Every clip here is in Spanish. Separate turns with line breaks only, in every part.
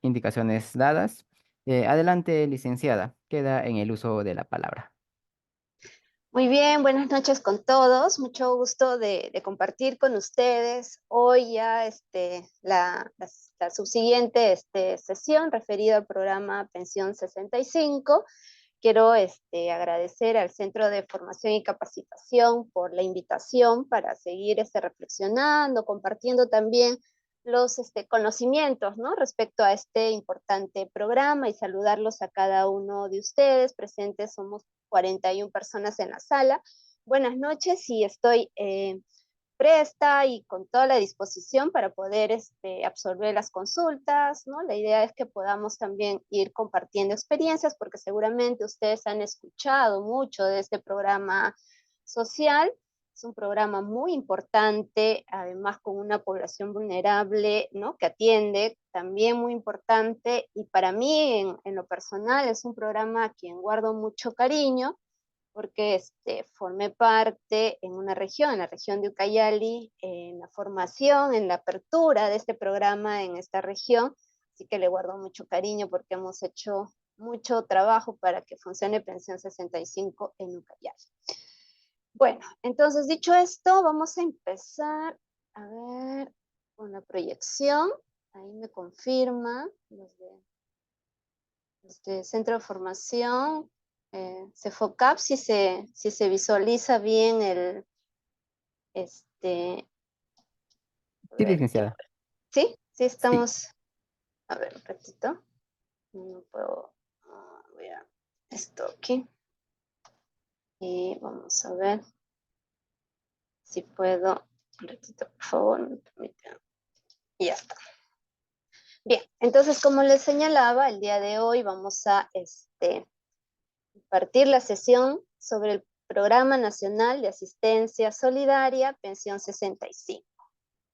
Indicaciones dadas. Adelante, licenciada. Queda en el uso de la palabra.
Muy bien, buenas noches con todos. Mucho gusto de compartir con ustedes hoy ya la subsiguiente sesión referida al programa Pensión 65. Quiero agradecer al Centro de Formación y Capacitación por la invitación para seguir reflexionando, compartiendo también los conocimientos, ¿no?, respecto a este importante programa, y saludarlos a cada uno de ustedes. Presentes somos 41 personas en la sala. Buenas noches, y estoy presta y con toda la disposición para poder absorber las consultas, ¿no? La idea es que podamos también ir compartiendo experiencias, porque seguramente ustedes han escuchado mucho de este programa social. Es un programa muy importante, además con una población vulnerable, ¿no?, que atiende, también muy importante, y para mí en lo personal es un programa a quien guardo mucho cariño, porque formé parte en una región, en la región de Ucayali, en la formación, en la apertura de este programa en esta región, así que le guardo mucho cariño porque hemos hecho mucho trabajo para que funcione Pensión 65 en Ucayali. Bueno, entonces dicho esto, vamos a empezar a ver con la proyección. Ahí me confirma los de Centro de Formación, CEFOCAP, si se visualiza bien este, a
Sí,
ver,
licenciada.
¿sí? Sí
Sí.
estamos, a ver, un ratito, no puedo, voy a esto aquí, y vamos a ver si puedo, un ratito, por favor, me permiten, y ya está. Bien, entonces, como les señalaba, el día de hoy vamos a partir la sesión sobre el Programa Nacional de Asistencia Solidaria Pensión 65,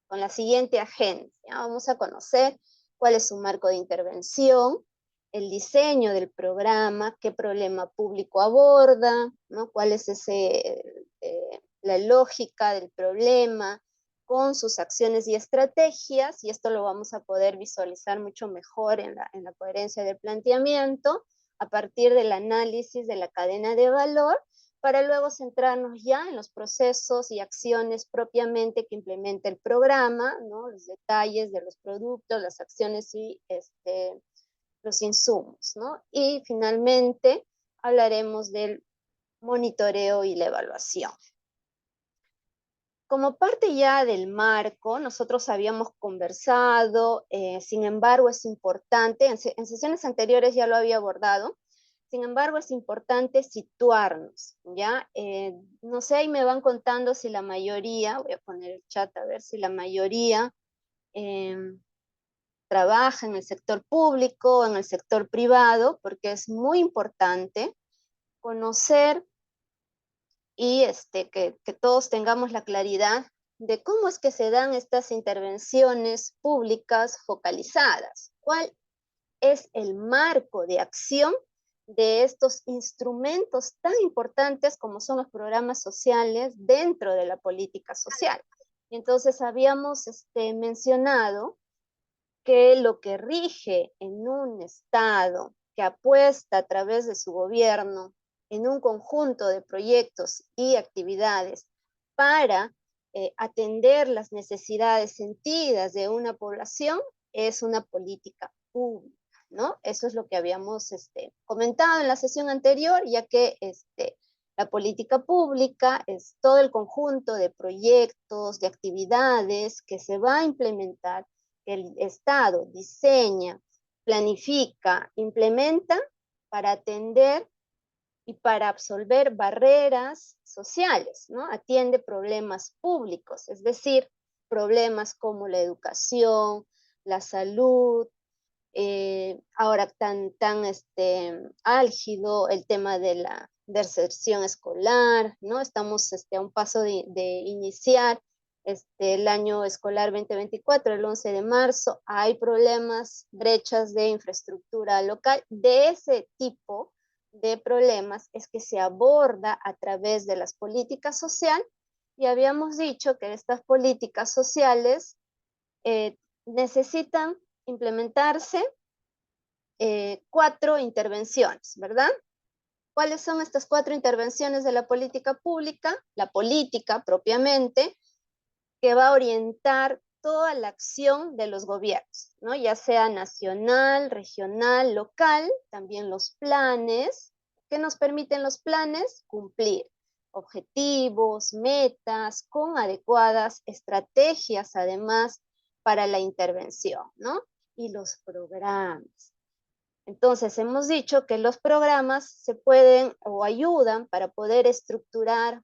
con la siguiente agenda. Vamos a conocer cuál es su marco de intervención, el diseño del programa, qué problema público aborda, ¿no?, cuál es la lógica del problema, con sus acciones y estrategias, y esto lo vamos a poder visualizar mucho mejor en la coherencia del planteamiento, a partir del análisis de la cadena de valor, para luego centrarnos ya en los procesos y acciones propiamente que implementa el programa, ¿no?, los detalles de los productos, las acciones y los insumos, ¿no? Y finalmente hablaremos del monitoreo y la evaluación. Como parte ya del marco, nosotros habíamos conversado, sin embargo es importante, en sesiones anteriores ya lo había abordado, sin embargo es importante situarnos, ¿ya? No sé, ahí me van contando si la mayoría, voy a poner el chat a ver si la mayoría trabaja en el sector público o en el sector privado, porque es muy importante conocer y que todos tengamos la claridad de cómo es que se dan estas intervenciones públicas focalizadas. ¿Cuál es el marco de acción de estos instrumentos tan importantes como son los programas sociales dentro de la política social? Entonces habíamos mencionado que lo que rige en un Estado que apuesta a través de su gobierno en un conjunto de proyectos y actividades para atender las necesidades sentidas de una población es una política pública, ¿no? Eso es lo que habíamos comentado en la sesión anterior, ya que la política pública es todo el conjunto de proyectos, de actividades que se va a implementar, que el Estado diseña, planifica, implementa para atender y para absolver barreras sociales, ¿no? Atiende problemas públicos, es decir, problemas como la educación, la salud, ahora tan álgido el tema de la deserción escolar, ¿no? Estamos a un paso de iniciar el año escolar 2024, el 11 de marzo, hay problemas, brechas de infraestructura local. De ese tipo de problemas es que se aborda a través de las políticas sociales, y habíamos dicho que estas políticas sociales necesitan implementarse 4 intervenciones, ¿verdad? ¿Cuáles son estas 4 intervenciones de la política pública? La política propiamente, que va a orientar toda la acción de los gobiernos, ¿no? Ya sea nacional, regional, local, también los planes. ¿Qué nos permiten los planes? Cumplir objetivos, metas, con adecuadas estrategias, además, para la intervención, ¿no? Y los programas. Entonces, hemos dicho que los programas se pueden o ayudan para poder estructurar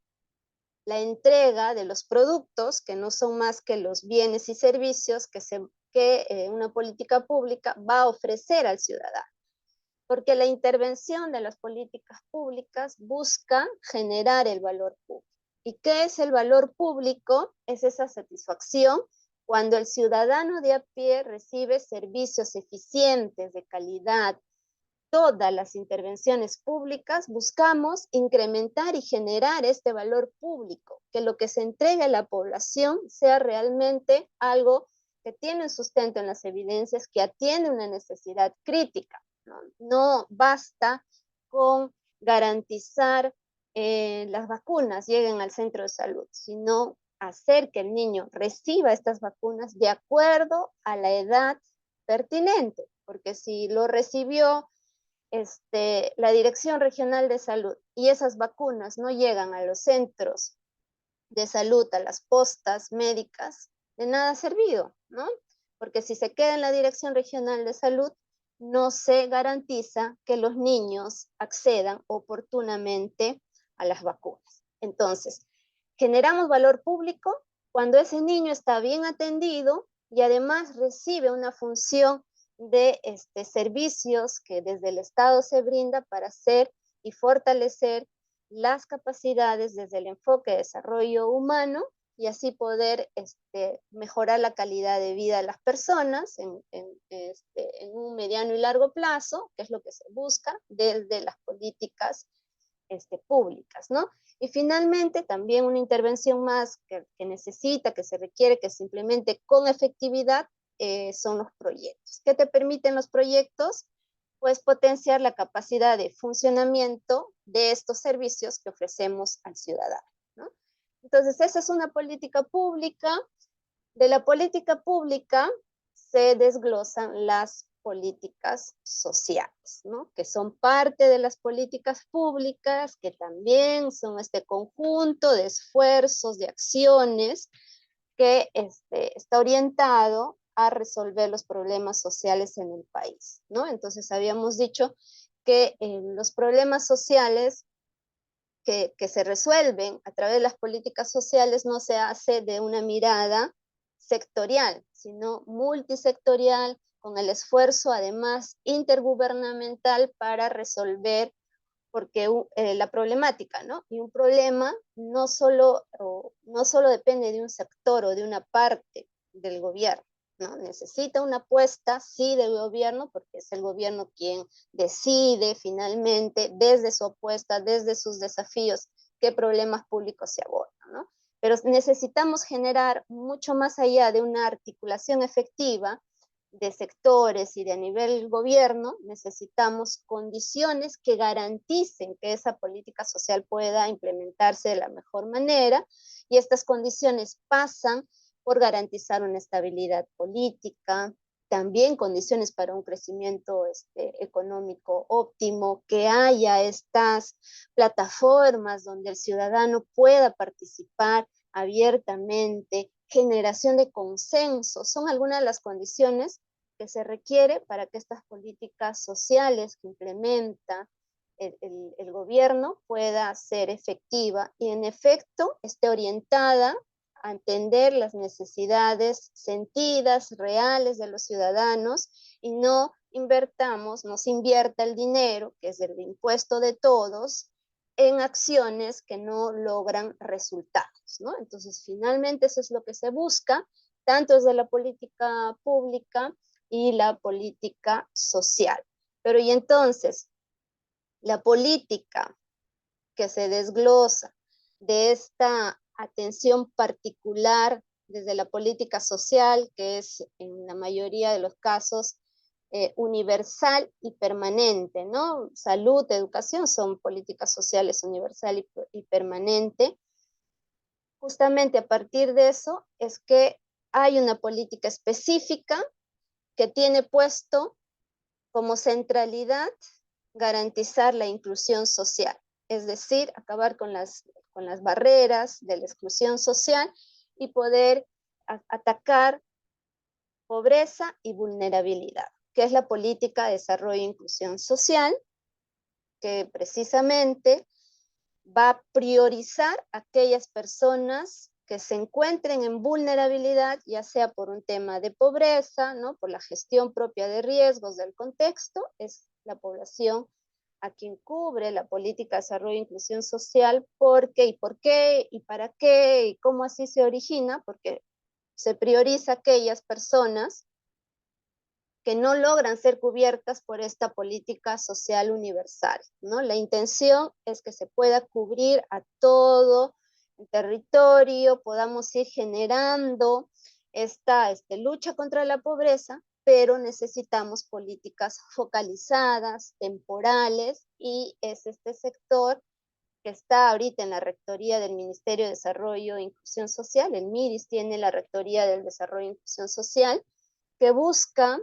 la entrega de los productos, que no son más que los bienes y servicios que una política pública va a ofrecer al ciudadano. Porque la intervención de las políticas públicas busca generar el valor público. ¿Y qué es el valor público? Es esa satisfacción cuando el ciudadano de a pie recibe servicios eficientes, de calidad. Todas las intervenciones públicas buscamos incrementar y generar este valor público, que lo que se entregue a la población sea realmente algo que tiene un sustento en las evidencias, que atiende una necesidad crítica. No basta con garantizar las vacunas lleguen al centro de salud, sino hacer que el niño reciba estas vacunas de acuerdo a la edad pertinente, porque si lo recibió la Dirección Regional de Salud y esas vacunas no llegan a los centros de salud, a las postas médicas, de nada ha servido, ¿no? Porque si se queda en la Dirección Regional de Salud, no se garantiza que los niños accedan oportunamente a las vacunas. Entonces, generamos valor público cuando ese niño está bien atendido y además recibe una función de servicios que desde el Estado se brinda para hacer y fortalecer las capacidades desde el enfoque de desarrollo humano y así poder mejorar la calidad de vida de las personas en un mediano y largo plazo, que es lo que se busca desde las políticas públicas, ¿no? Y finalmente, también una intervención más que necesita, que se requiere, que se implemente con efectividad, son los proyectos. ¿Qué te permiten los proyectos? Pues potenciar la capacidad de funcionamiento de estos servicios que ofrecemos al ciudadano, ¿no? Entonces, esa es una política pública. De la política pública se desglosan las políticas sociales, ¿no? Que son parte de las políticas públicas, que también son este conjunto de esfuerzos, de acciones que está orientado a resolver los problemas sociales en el país, ¿no? Entonces habíamos dicho que los problemas sociales que se resuelven a través de las políticas sociales no se hace de una mirada sectorial, sino multisectorial, con el esfuerzo además intergubernamental para resolver porque la problemática, ¿no? Y un problema no solo depende de un sector o de una parte del gobierno, ¿no? Necesita una apuesta, sí, del gobierno, porque es el gobierno quien decide finalmente, desde su apuesta, desde sus desafíos, qué problemas públicos se abordan, ¿no? Pero necesitamos generar mucho más allá de una articulación efectiva de sectores y de a nivel gobierno, necesitamos condiciones que garanticen que esa política social pueda implementarse de la mejor manera, y estas condiciones pasan por garantizar una estabilidad política, también condiciones para un crecimiento económico óptimo, que haya estas plataformas donde el ciudadano pueda participar abiertamente, generación de consenso, son algunas de las condiciones que se requiere para que estas políticas sociales que implementa el gobierno pueda ser efectiva y en efecto esté orientada a entender las necesidades sentidas, reales de los ciudadanos y no nos invierta el dinero, que es el impuesto de todos, en acciones que no logran resultados, ¿no? Entonces, finalmente eso es lo que se busca, tanto desde la política pública y la política social. Pero y entonces, la política que se desglosa de esta atención particular desde la política social, que es en la mayoría de los casos universal y permanente, ¿no? Salud, educación son políticas sociales universal y permanente. Justamente a partir de eso es que hay una política específica que tiene puesto como centralidad garantizar la inclusión social, es decir, acabar con las barreras de la exclusión social y poder atacar pobreza y vulnerabilidad, que es la política de desarrollo e inclusión social, que precisamente va a priorizar a aquellas personas que se encuentren en vulnerabilidad, ya sea por un tema de pobreza, ¿no? Por la gestión propia de riesgos del contexto, es la población a quien cubre la política de desarrollo e inclusión social, por qué, y para qué, y cómo así se origina, porque se prioriza a aquellas personas que no logran ser cubiertas por esta política social universal, ¿no? La intención es que se pueda cubrir a todo el territorio, podamos ir generando esta lucha contra la pobreza, pero necesitamos políticas focalizadas, temporales, y es este sector que está ahorita en la Rectoría del Ministerio de Desarrollo e Inclusión Social, el MIDIS tiene la Rectoría del Desarrollo e Inclusión Social, que busca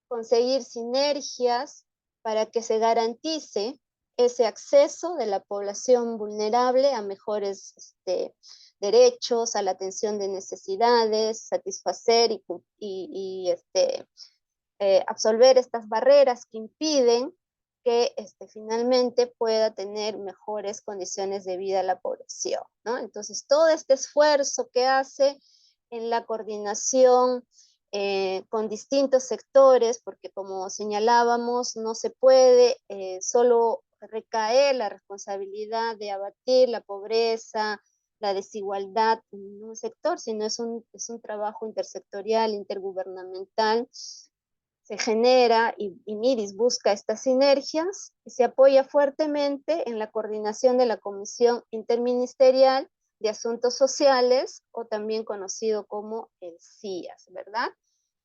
conseguir sinergias para que se garantice ese acceso de la población vulnerable a mejores derechos, a la atención de necesidades, satisfacer absolver estas barreras que impiden que finalmente pueda tener mejores condiciones de vida la población, ¿no? Entonces, todo este esfuerzo que hace en la coordinación con distintos sectores, porque como señalábamos, no se puede solo recaer la responsabilidad de abatir la pobreza, la desigualdad en un sector, sino es un trabajo intersectorial, intergubernamental, se genera y MIDIS busca estas sinergias y se apoya fuertemente en la coordinación de la Comisión Interministerial de Asuntos Sociales, o también conocido como el CIAS, ¿verdad?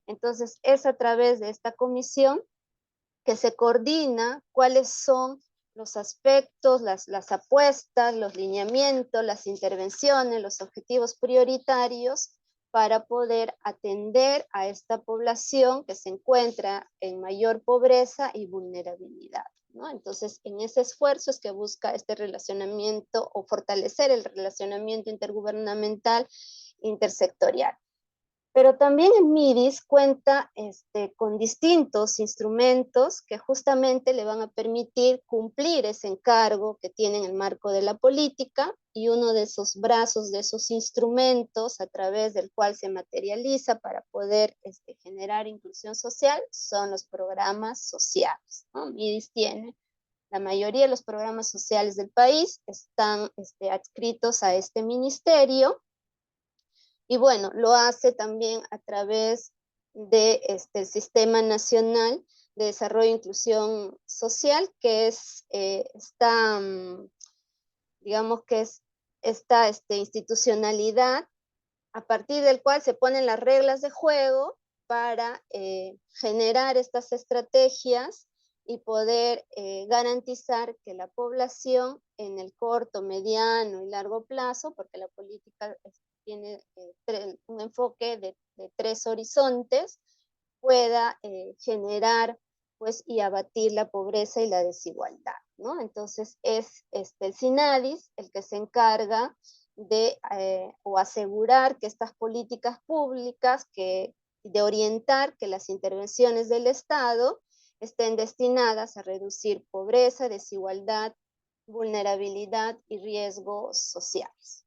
Entonces, es a través de esta comisión que se coordina cuáles son los aspectos, las apuestas, los lineamientos, las intervenciones, los objetivos prioritarios para poder atender a esta población que se encuentra en mayor pobreza y vulnerabilidad, ¿no? Entonces, en ese esfuerzo es que busca este relacionamiento o fortalecer el relacionamiento intergubernamental intersectorial. Pero también el MIDIS cuenta con distintos instrumentos que justamente le van a permitir cumplir ese encargo que tiene en el marco de la política, y uno de esos brazos, de esos instrumentos a través del cual se materializa para poder generar inclusión social, son los programas sociales, ¿no? MIDIS tiene la mayoría de los programas sociales del país, están adscritos a este ministerio. Y bueno, lo hace también a través de el Sistema Nacional de Desarrollo e Inclusión Social, que es digamos que es esta institucionalidad a partir del cual se ponen las reglas de juego para generar estas estrategias y poder garantizar que la población en el corto, mediano y largo plazo, porque la política tiene un enfoque de 3 horizontes, pueda generar pues y abatir la pobreza y la desigualdad, ¿no? Entonces es el SINADIS el que se encarga de o asegurar que estas políticas públicas, de orientar que las intervenciones del Estado estén destinadas a reducir pobreza, desigualdad, vulnerabilidad y riesgos sociales.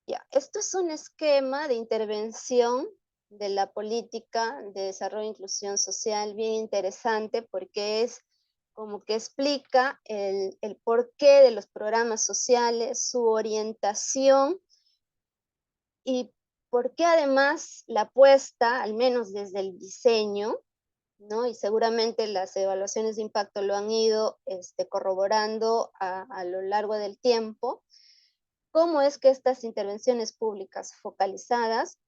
Ya, esto es un esquema de intervención de la política de desarrollo e inclusión social bien interesante, porque es como que explica el porqué de los programas sociales, su orientación, y por qué además la apuesta, al menos desde el diseño, ¿no? Y seguramente las evaluaciones de impacto lo han ido corroborando a lo largo del tiempo, ¿Cómo es que estas intervenciones públicas focalizadas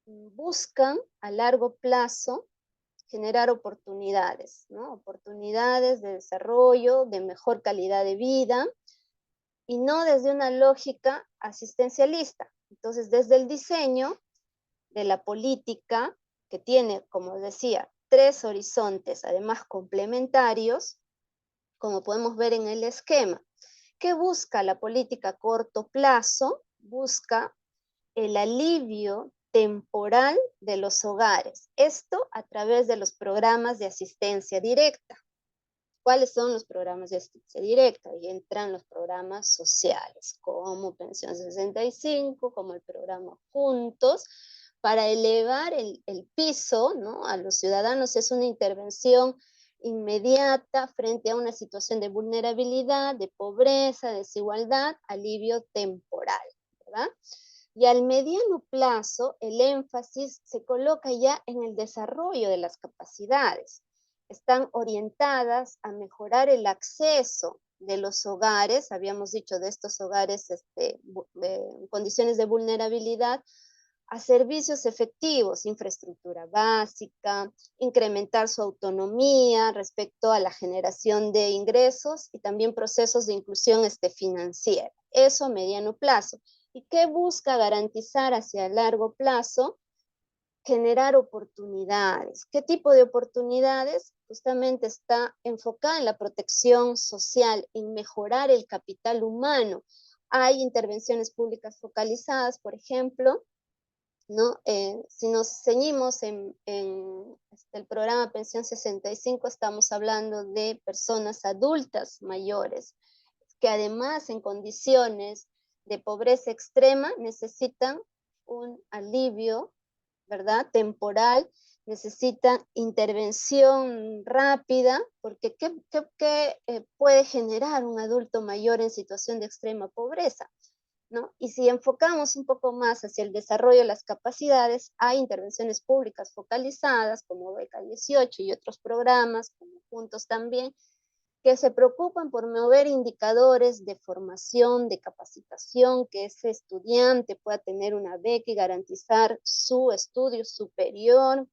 buscan a largo plazo generar oportunidades, ¿no? Oportunidades de desarrollo, de mejor calidad de vida, y no desde una lógica asistencialista? Entonces, desde el diseño de la política, que tiene, como decía, 3 horizontes, además complementarios, como podemos ver en el esquema. ¿Qué busca la política a corto plazo? Busca el alivio temporal de los hogares. Esto a través de los programas de asistencia directa. ¿Cuáles son los programas de asistencia directa? Y entran los programas sociales, como Pensión 65, como el programa Juntos, para elevar el piso, ¿no?, a los ciudadanos. Es una intervención inmediata frente a una situación de vulnerabilidad, de pobreza, desigualdad, alivio temporal, ¿verdad? Y al mediano plazo, el énfasis se coloca ya en el desarrollo de las capacidades. Están orientadas a mejorar el acceso de los hogares, habíamos dicho de estos hogares en condiciones de vulnerabilidad, a servicios efectivos, infraestructura básica, incrementar su autonomía respecto a la generación de ingresos y también procesos de inclusión financiera. Eso a mediano plazo. ¿Y qué busca garantizar hacia largo plazo? Generar oportunidades. ¿Qué tipo de oportunidades? Justamente está enfocada en la protección social, en mejorar el capital humano. Hay intervenciones públicas focalizadas, por ejemplo, ¿no? Si nos ceñimos en el programa Pensión 65, estamos hablando de personas adultas mayores, que además en condiciones de pobreza extrema necesitan un alivio, ¿verdad?, temporal, necesitan intervención rápida, porque ¿qué puede generar un adulto mayor en situación de extrema pobreza? ¿No? Y si enfocamos un poco más hacia el desarrollo de las capacidades, hay intervenciones públicas focalizadas como Beca 18 y otros programas, como Juntos también, que se preocupan por mover indicadores de formación, de capacitación, que ese estudiante pueda tener una beca y garantizar su estudio superior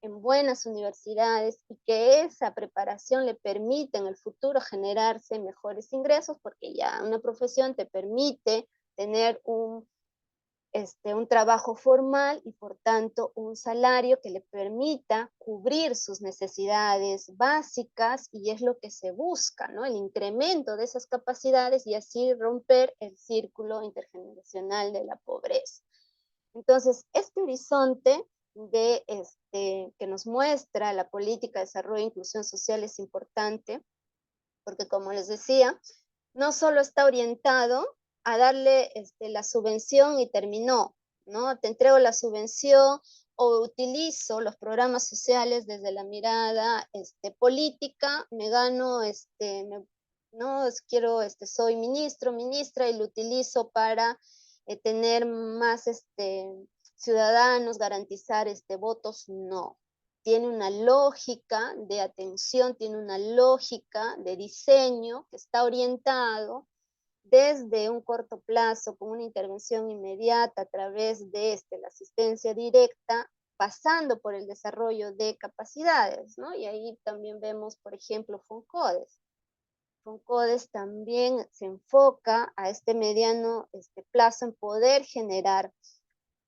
en buenas universidades, y que esa preparación le permita en el futuro generarse mejores ingresos, porque ya una profesión te permite tener un trabajo formal y por tanto un salario que le permita cubrir sus necesidades básicas, y es lo que se busca, ¿no? El incremento de esas capacidades y así romper el círculo intergeneracional de la pobreza. Entonces, este horizonte que nos muestra la política de desarrollo e inclusión social es importante, porque como les decía, no solo está orientado a darle la subvención y terminó, ¿no? Te entrego la subvención o utilizo los programas sociales desde la mirada política, me gano, no quiero, soy ministro, ministra, y lo utilizo para tener más ciudadanos, garantizar votos, no. Tiene una lógica de atención, tiene una lógica de diseño que está orientado desde un corto plazo con una intervención inmediata a través de la asistencia directa, pasando por el desarrollo de capacidades, ¿no? Y ahí también vemos, por ejemplo, FONCODES. FONCODES también se enfoca a mediano plazo en poder generar,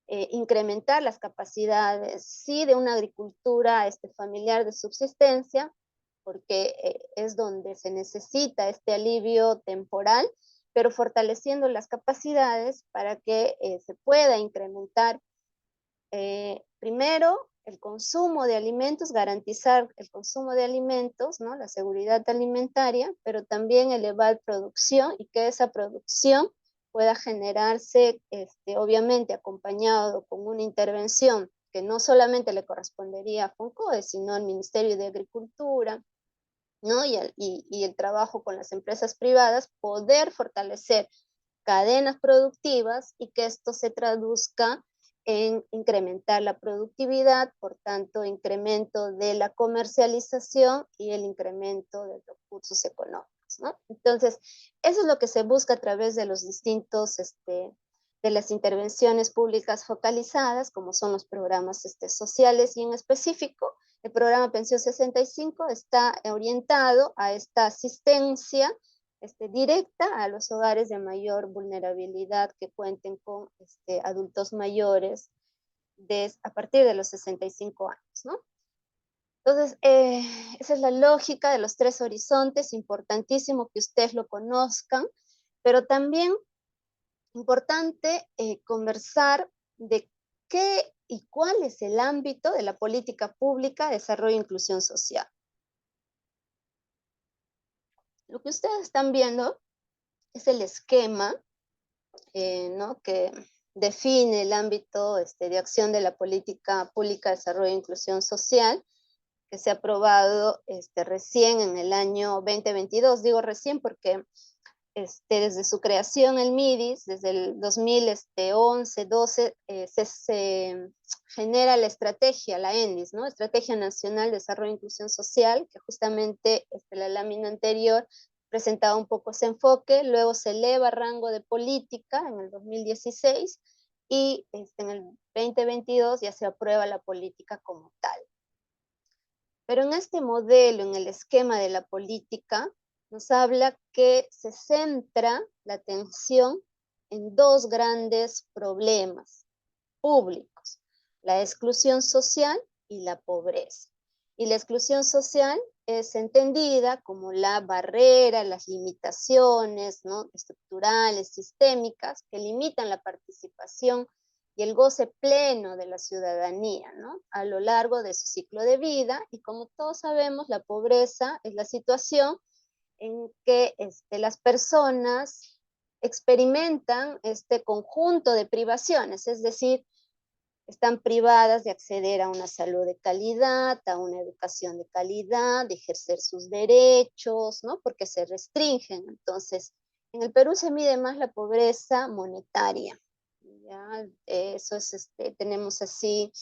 incrementar las capacidades, sí, de una agricultura familiar de subsistencia, porque es donde se necesita este alivio temporal, pero fortaleciendo las capacidades para que se pueda incrementar, primero, el consumo de alimentos, garantizar el consumo de alimentos, ¿no?, la seguridad alimentaria, pero también elevar producción, y que esa producción pueda generarse, obviamente acompañado con una intervención que no solamente le correspondería a FONCODE, sino al Ministerio de Agricultura, ¿no? Y el trabajo con las empresas privadas, poder fortalecer cadenas productivas y que esto se traduzca en incrementar la productividad, por tanto, incremento de la comercialización y el incremento de recursos económicos. públicos, ¿no? Entonces, eso es lo que se busca a través de los distintos, de las intervenciones públicas focalizadas, como son los programas sociales, y en específico, el programa Pensión 65 está orientado a esta asistencia directa a los hogares de mayor vulnerabilidad que cuenten con adultos mayores a partir de los 65 años, ¿no? Entonces, esa es la lógica de los 3 horizontes, importantísimo que ustedes lo conozcan, pero también importante conversar de qué y cuál es el ámbito de la política pública de desarrollo e inclusión social. Lo que ustedes están viendo es el esquema, ¿no? Que define el ámbito de acción de la política pública de desarrollo e inclusión social, que se ha aprobado recién en el año 2022. Digo recién porque desde su creación el MIDIS, desde el 2011-12, se genera la estrategia, la ENDIS, ¿no? Estrategia Nacional de Desarrollo e Inclusión Social, que justamente la lámina anterior presentaba un poco ese enfoque, luego se eleva a rango de política en el 2016 y en el 2022 ya se aprueba la política como tal. Pero en este modelo, en el esquema de la política, nos habla que se centra la atención en 2 grandes problemas públicos: la exclusión social y la pobreza. Y la exclusión social es entendida como la barrera, las limitaciones, ¿no?, estructurales, sistémicas, que limitan la participación y el goce pleno de la ciudadanía, ¿no?, a lo largo de su ciclo de vida. Y como todos sabemos, la pobreza es la situación en que las personas experimentan este conjunto de privaciones, es decir, están privadas de acceder a una salud de calidad, a una educación de calidad, de ejercer sus derechos, ¿no? Porque se restringen. Entonces, en el Perú se mide más la pobreza monetaria, ¿ya? Eso es, tenemos así,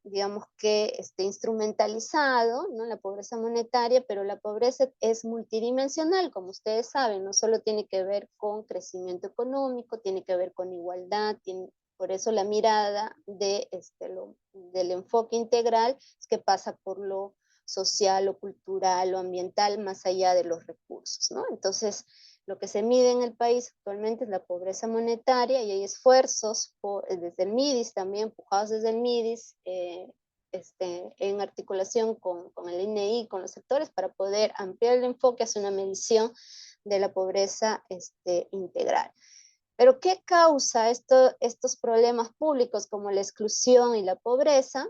digamos que instrumentalizado, ¿no?, la pobreza monetaria, pero la pobreza es multidimensional, como ustedes saben, no solo tiene que ver con crecimiento económico, tiene que ver con igualdad, por eso la mirada del enfoque integral es que pasa por lo social, lo cultural, lo ambiental, más allá de los recursos, ¿no? Entonces, lo que se mide en el país actualmente es la pobreza monetaria, y hay esfuerzos desde el MIDIS también, empujados desde el MIDIS, en articulación con el INEI, con los sectores, para poder ampliar el enfoque hacia una medición de la pobreza integral. Pero ¿qué causa estos problemas públicos como la exclusión y la pobreza?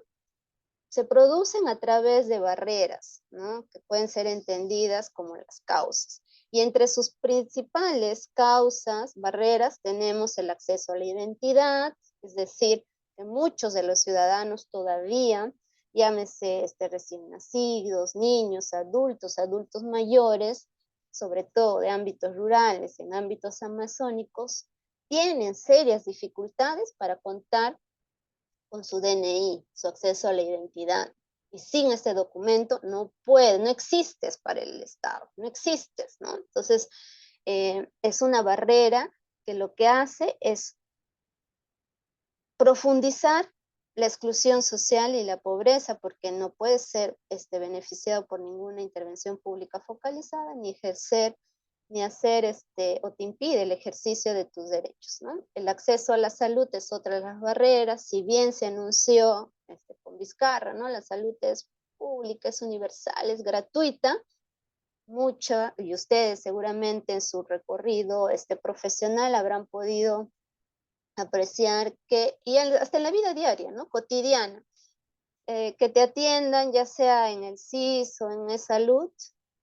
Se producen a través de barreras, ¿no?, que pueden ser entendidas como las causas. Y entre sus principales causas, barreras, tenemos el acceso a la identidad, es decir, que muchos de los ciudadanos todavía, llámese recién nacidos, niños, adultos mayores, sobre todo de ámbitos rurales, en ámbitos amazónicos, tienen serias dificultades para contar con su DNI, su acceso a la identidad. Y sin ese documento no existes para el Estado, no existes, ¿no? Entonces, es una barrera que lo que hace es profundizar la exclusión social y la pobreza, porque no puedes ser beneficiado por ninguna intervención pública focalizada, ni ejercer, ni hacer o te impide el ejercicio de tus derechos, ¿no? El acceso a la salud es otra de las barreras. Si bien se anunció con Vizcarra, ¿no?, la salud es pública, es universal, es gratuita, mucha, y ustedes seguramente en su recorrido profesional habrán podido apreciar que, y hasta en la vida diaria, ¿no?, cotidiana, que te atiendan, ya sea en el CIS o en salud,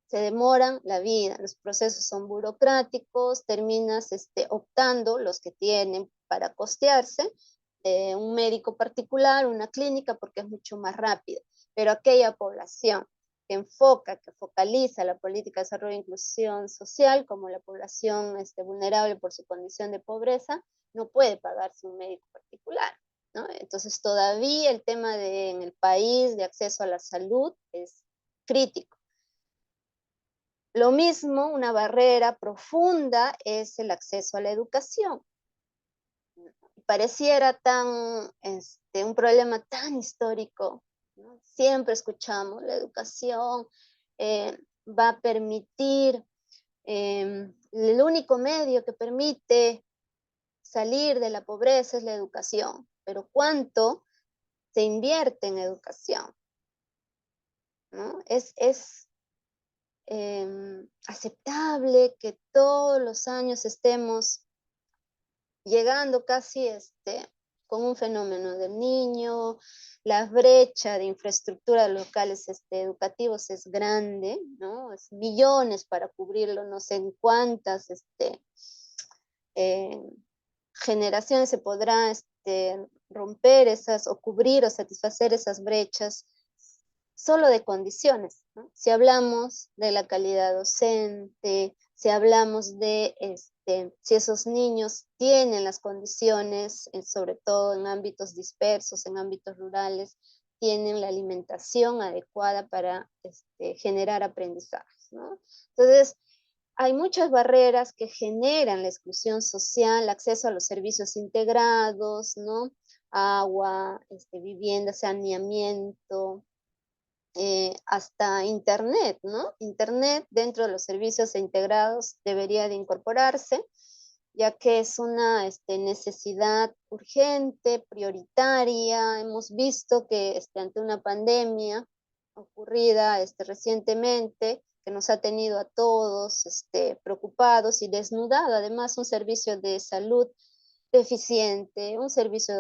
se demoran la vida, los procesos son burocráticos, terminas optando, los que tienen para costearse, un médico particular, una clínica, porque es mucho más rápido. Pero aquella población que que focaliza la política de desarrollo e inclusión social, como la población vulnerable por su condición de pobreza, no puede pagarse un médico particular, ¿no? Entonces todavía el tema en el país de acceso a la salud es crítico. Lo mismo, una barrera profunda es el acceso a la educación. Pareciera un problema tan histórico, ¿no? Siempre escuchamos, la educación va a permitir, el único medio que permite salir de la pobreza es la educación, pero ¿cuánto se invierte en educación? ¿No? Es aceptable que todos los años estemos llegando casi con un fenómeno del niño, la brecha de infraestructura locales educativos es grande, ¿no? Es millones para cubrirlo, no sé en cuántas eh, generaciones se podrá romper esas o cubrir o satisfacer esas brechas solo de condiciones, ¿no? Si hablamos de la calidad docente, si hablamos de si esos niños tienen las condiciones, sobre todo en ámbitos dispersos, en ámbitos rurales, tienen la alimentación adecuada para generar aprendizajes, ¿no? Entonces, hay muchas barreras que generan la exclusión social, acceso a los servicios integrados, ¿no? Agua, vivienda, saneamiento, hasta Internet, ¿no? Internet dentro de los servicios integrados debería de incorporarse, ya que es una necesidad urgente, prioritaria. Hemos visto que ante una pandemia ocurrida recientemente, que nos ha tenido a todos preocupados y desnudado, además un servicio de salud deficiente, un servicio,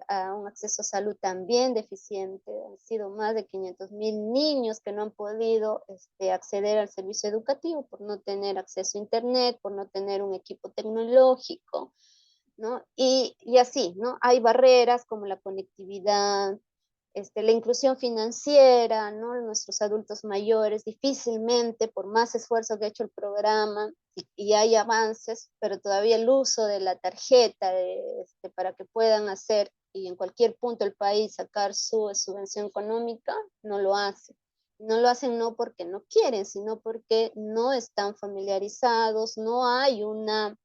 a un acceso a salud también deficiente. Han sido más de 500.000 niños que no han podido acceder al servicio educativo por no tener acceso a Internet, por no tener un equipo tecnológico, ¿no? Y así, ¿no? Hay barreras como la conectividad, la inclusión financiera, ¿no? Nuestros adultos mayores difícilmente, por más esfuerzo que ha hecho el programa, y hay avances, pero todavía el uso de la tarjeta para que puedan hacer y en cualquier punto del país sacar su subvención económica, no lo hacen. No lo hacen no porque no quieren, sino porque no están familiarizados, no hay una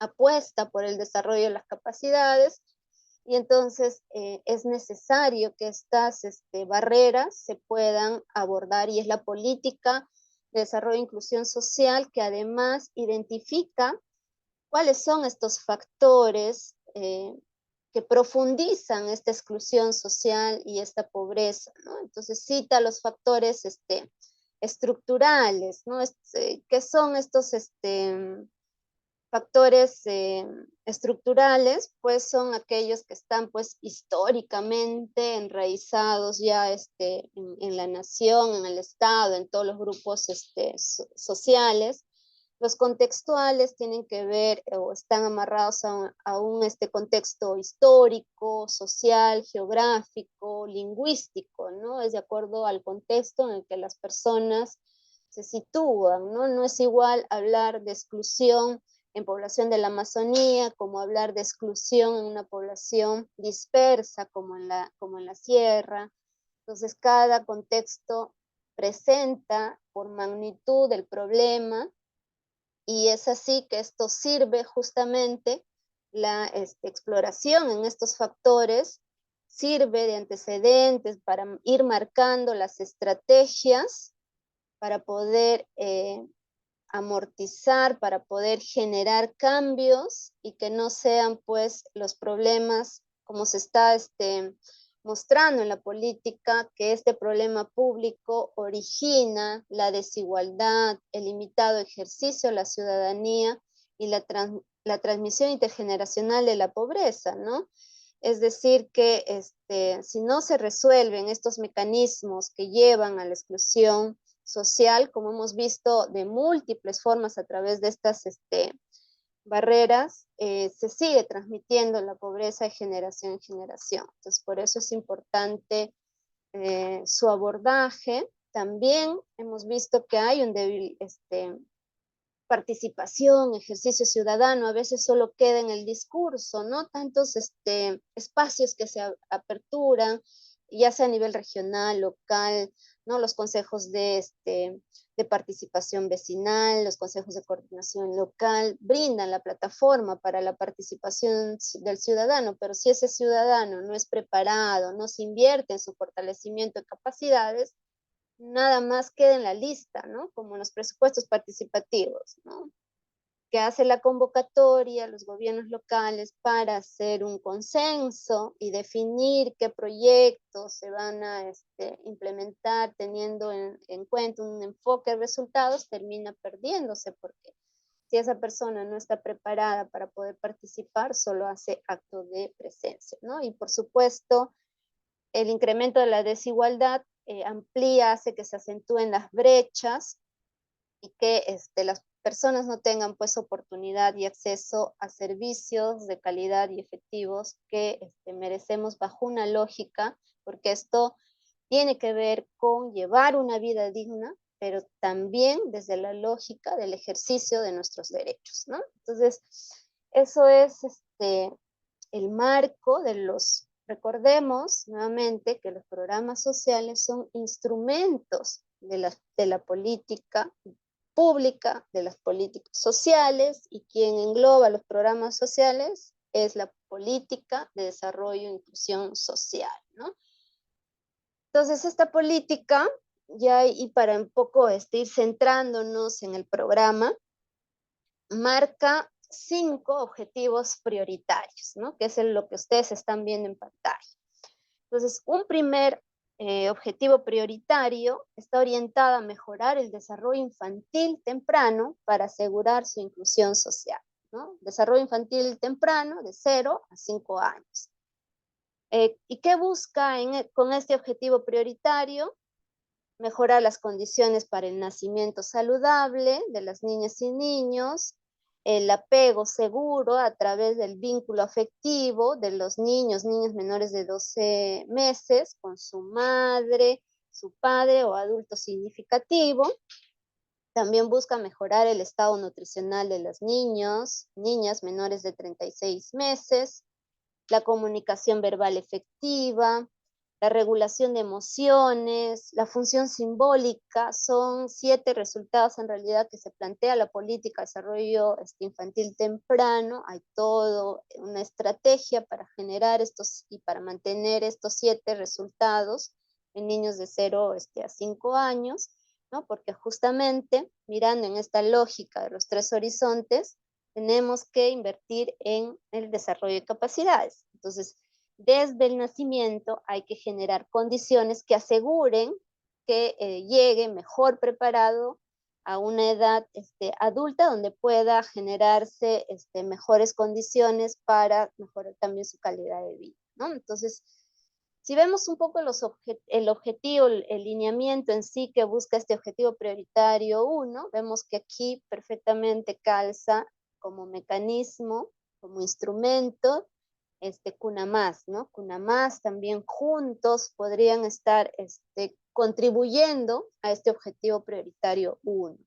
apuesta por el desarrollo de las capacidades, y entonces es necesario que estas barreras se puedan abordar, y es la política de desarrollo e inclusión social que además identifica cuáles son estos factores que profundizan esta exclusión social y esta pobreza, ¿no? Entonces cita los factores estructurales, ¿no? ¿Qué son estos factores estructurales? Pues son aquellos que están pues históricamente enraizados ya en la nación, en el Estado, en todos los grupos sociales. Los contextuales tienen que ver o están amarrados a un contexto histórico, social, geográfico, lingüístico, ¿no? Es de acuerdo al contexto en el que las personas se sitúan, ¿no? No es igual hablar de exclusión en población de la Amazonía, como hablar de exclusión en una población dispersa como en la sierra. Entonces, cada contexto presenta por magnitud el problema, y es así que esto sirve justamente, la exploración en estos factores sirve de antecedentes para ir marcando las estrategias para poder amortizar, para poder generar cambios y que no sean pues los problemas como se está mostrando en la política, que este problema público origina la desigualdad, el limitado ejercicio de la ciudadanía y la transmisión intergeneracional de la pobreza, ¿no? Es decir, que si no se resuelven estos mecanismos que llevan a la exclusión social, como hemos visto de múltiples formas a través de estas barreras, se sigue transmitiendo la pobreza de generación en generación. Entonces, por eso es importante su abordaje. También hemos visto que hay un débil participación, ejercicio ciudadano, a veces solo queda en el discurso, ¿no? Tantos espacios que se aperturan, ya sea a nivel regional, local, ¿no? Los consejos de participación vecinal, los consejos de coordinación local, brindan la plataforma para la participación del ciudadano, pero si ese ciudadano no es preparado, no se invierte en su fortalecimiento de capacidades, nada más queda en la lista, ¿no? Como en los presupuestos participativos, ¿no? Que hace la convocatoria a los gobiernos locales para hacer un consenso y definir qué proyectos se van a implementar teniendo en cuenta un enfoque de resultados, termina perdiéndose porque si esa persona no está preparada para poder participar, solo hace acto de presencia, ¿no? Y por supuesto, el incremento de la desigualdad amplía, hace que se acentúen las brechas y que las personas no tengan pues oportunidad y acceso a servicios de calidad y efectivos que merecemos bajo una lógica, porque esto tiene que ver con llevar una vida digna, pero también desde la lógica del ejercicio de nuestros derechos, ¿no? Entonces, eso es el marco de los, recordemos nuevamente que los programas sociales son instrumentos de la política pública, de las políticas sociales, y quien engloba los programas sociales es la política de desarrollo e inclusión social, ¿no? Entonces, esta política, ya y para un poco ir centrándonos en el programa, marca 5 objetivos prioritarios, ¿no? Que es lo que ustedes están viendo en pantalla. Entonces, un primer objetivo prioritario está orientado a mejorar el desarrollo infantil temprano para asegurar su inclusión social, ¿no? Desarrollo infantil temprano de 0 a 5 años. ¿Y qué busca con este objetivo prioritario? Mejorar las condiciones para el nacimiento saludable de las niñas y niños, el apego seguro a través del vínculo afectivo de los niños menores de 12 meses con su madre, su padre o adulto significativo. También busca mejorar el estado nutricional de los niños, niñas menores de 36 meses, la comunicación verbal efectiva, la regulación de emociones, la función simbólica, son 7 resultados en realidad que se plantea la política de desarrollo infantil temprano. Hay toda una estrategia para generar estos y para mantener estos 7 resultados en niños de 0 a 5 años, ¿no? Porque justamente mirando en esta lógica de los 3 horizontes, tenemos que invertir en el desarrollo de capacidades. Entonces, desde el nacimiento hay que generar condiciones que aseguren que llegue mejor preparado a una edad adulta donde pueda generarse mejores condiciones para mejorar también su calidad de vida, ¿no? Entonces, si vemos un poco el objetivo, el lineamiento en sí que busca este objetivo prioritario 1, vemos que aquí perfectamente calza como mecanismo, como instrumento, Cuna Más, ¿no? Cuna Más también juntos podrían estar contribuyendo a este objetivo prioritario 1.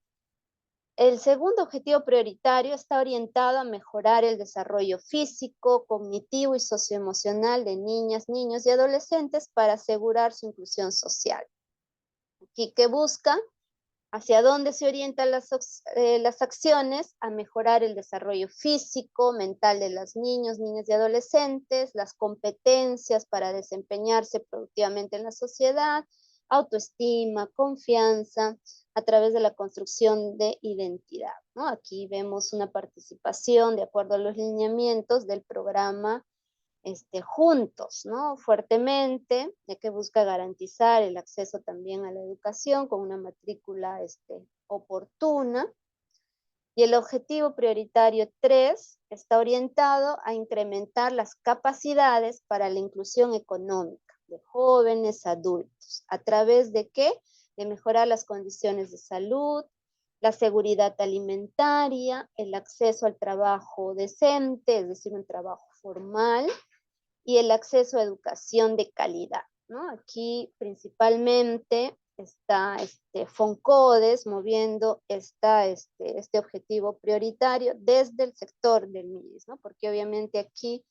El segundo objetivo prioritario está orientado a mejorar el desarrollo físico, cognitivo y socioemocional de niñas, niños y adolescentes para asegurar su inclusión social. Aquí que busca, hacia dónde se orientan las acciones, a mejorar el desarrollo físico, mental de los niños, niñas y adolescentes, las competencias para desempeñarse productivamente en la sociedad, autoestima, confianza, a través de la construcción de identidad, ¿no? Aquí vemos una participación de acuerdo a los lineamientos del programa juntos, ¿no? Fuertemente, ya que busca garantizar el acceso también a la educación con una matrícula oportuna. Y el objetivo prioritario 3 está orientado a incrementar las capacidades para la inclusión económica de jóvenes adultos. ¿A través de qué? De mejorar las condiciones de salud, la seguridad alimentaria, el acceso al trabajo decente, es decir, un trabajo formal, y el acceso a educación de calidad, ¿no? Aquí principalmente está FONCODES moviendo este objetivo prioritario desde el sector del MIDIS, ¿no? Porque obviamente aquí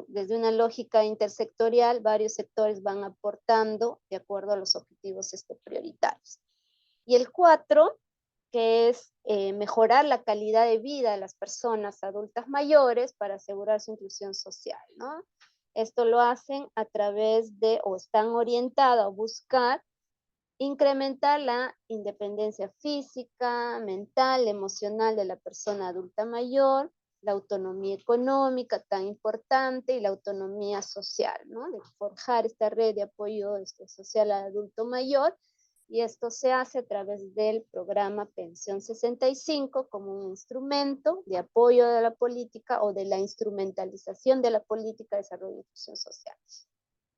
desde una lógica intersectorial, varios sectores van aportando de acuerdo a los objetivos prioritarios. Y el 4, que es mejorar la calidad de vida de las personas adultas mayores para asegurar su inclusión social, ¿no? Esto lo hacen a través de, o están orientados a buscar incrementar la independencia física, mental, emocional de la persona adulta mayor, la autonomía económica tan importante y la autonomía social, ¿no? De forjar esta red de apoyo social al adulto mayor, y esto se hace a través del programa Pensión 65 como un instrumento de apoyo de la política o de la instrumentalización de la política de desarrollo e inclusión social.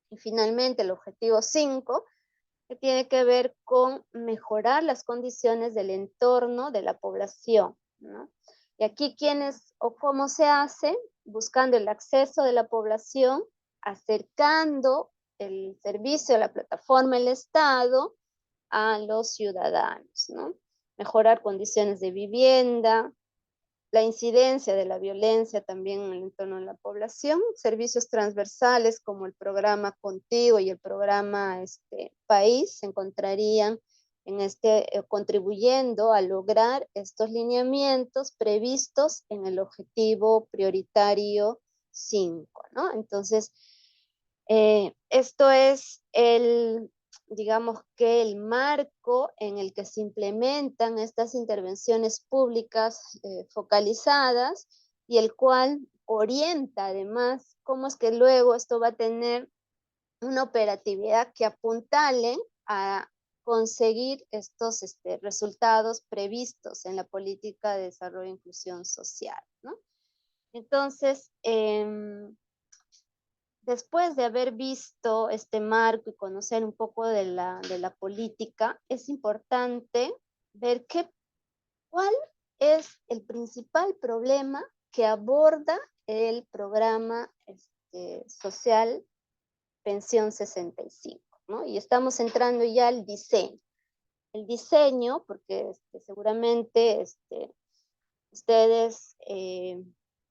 Y finalmente el objetivo 5, que tiene que ver con mejorar las condiciones del entorno de la población, ¿no? Y aquí quiénes o cómo se hace, buscando el acceso de la población, acercando el servicio, la plataforma, el Estado, a los ciudadanos, ¿no? Mejorar condiciones de vivienda, la incidencia de la violencia también en el entorno de la población, servicios transversales como el programa Contigo y el programa País se encontrarían en contribuyendo a lograr estos lineamientos previstos en el objetivo prioritario 5, ¿no? Entonces, esto es digamos que el marco en el que se implementan estas intervenciones públicas focalizadas, y el cual orienta además cómo es que luego esto va a tener una operatividad que apuntale a conseguir estos resultados previstos en la política de desarrollo e inclusión social, ¿no? Entonces, después de haber visto este marco y conocer un poco de la política, es importante ver cuál es el principal problema que aborda el programa social Pensión 65, ¿no? Y estamos entrando ya al diseño. El diseño, porque seguramente ustedes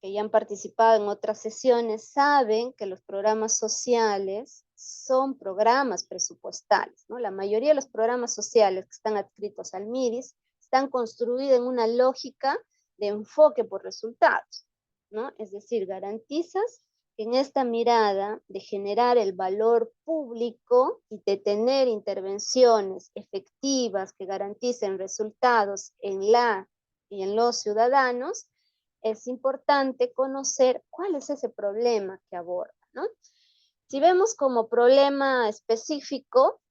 que ya han participado en otras sesiones saben que los programas sociales son programas presupuestales, ¿no? La mayoría de los programas sociales que están adscritos al MIDIS están construidos en una lógica de enfoque por resultados, ¿no? Es decir, garantizas que en esta mirada de generar el valor público y de tener intervenciones efectivas que garanticen resultados en la y en los ciudadanos, es importante conocer cuál es ese problema que aborda, ¿no? Si vemos como problema específico,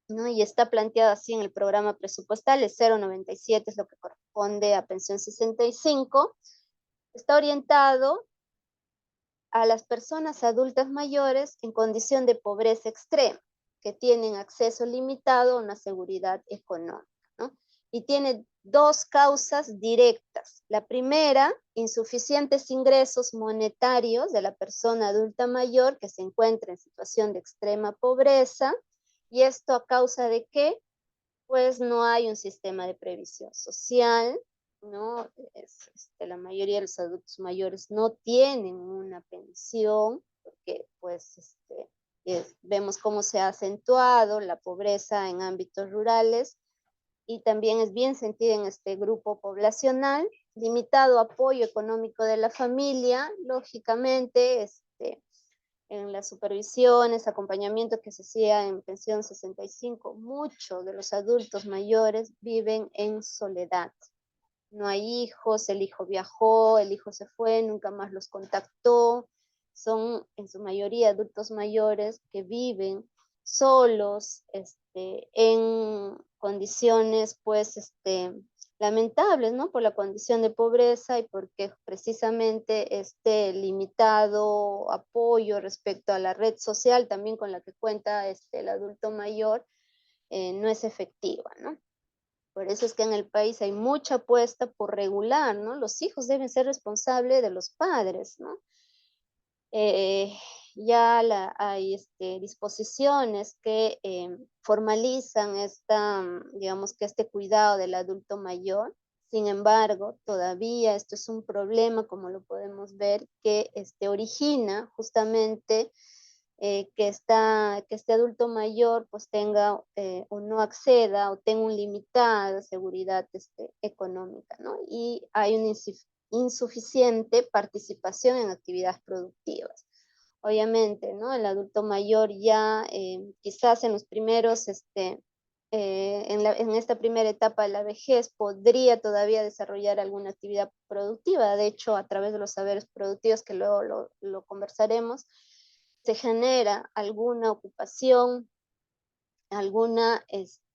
¿no? Y está planteado así en el programa presupuestal, el 0,97 es lo que corresponde a pensión 65, está orientado a las personas adultas mayores en condición de pobreza extrema, que tienen acceso limitado a una seguridad económica, ¿no? Y tiene dos causas directas. La primera, insuficientes ingresos monetarios de la persona adulta mayor que se encuentra en situación de extrema pobreza. ¿Y esto a causa de qué? Pues no hay un sistema de previsión social, ¿no? La mayoría de los adultos mayores no tienen una pensión, porque pues vemos cómo se ha acentuado la pobreza en ámbitos rurales, y también es bien sentida en este grupo poblacional, limitado apoyo económico de la familia, lógicamente, en las supervisiones, acompañamiento que se hacía en pensión 65, muchos de los adultos mayores viven en soledad. No hay hijos, el hijo viajó, el hijo se fue, nunca más los contactó. Son en su mayoría adultos mayores que viven solos, en condiciones pues lamentables, ¿no? Por la condición de pobreza y porque precisamente este limitado apoyo respecto a la red social también con la que cuenta el adulto mayor no es efectiva, ¿no? Por eso es que en el país hay mucha apuesta por regular, ¿no? Los hijos deben ser responsables de los padres, ¿no? Eh, ya hay disposiciones que formalizan digamos que este cuidado del adulto mayor. Sin embargo, todavía esto es un problema, como lo podemos ver, que origina justamente que este adulto mayor pues tenga o no acceda o tenga una limitada seguridad económica, ¿no? Y hay una insuficiente participación en actividades productivas. Obviamente, ¿no? El adulto mayor ya quizás en los primeros, en esta primera etapa de la vejez podría todavía desarrollar alguna actividad productiva. De hecho, a través de los saberes productivos, que luego lo conversaremos, se genera alguna ocupación, alguna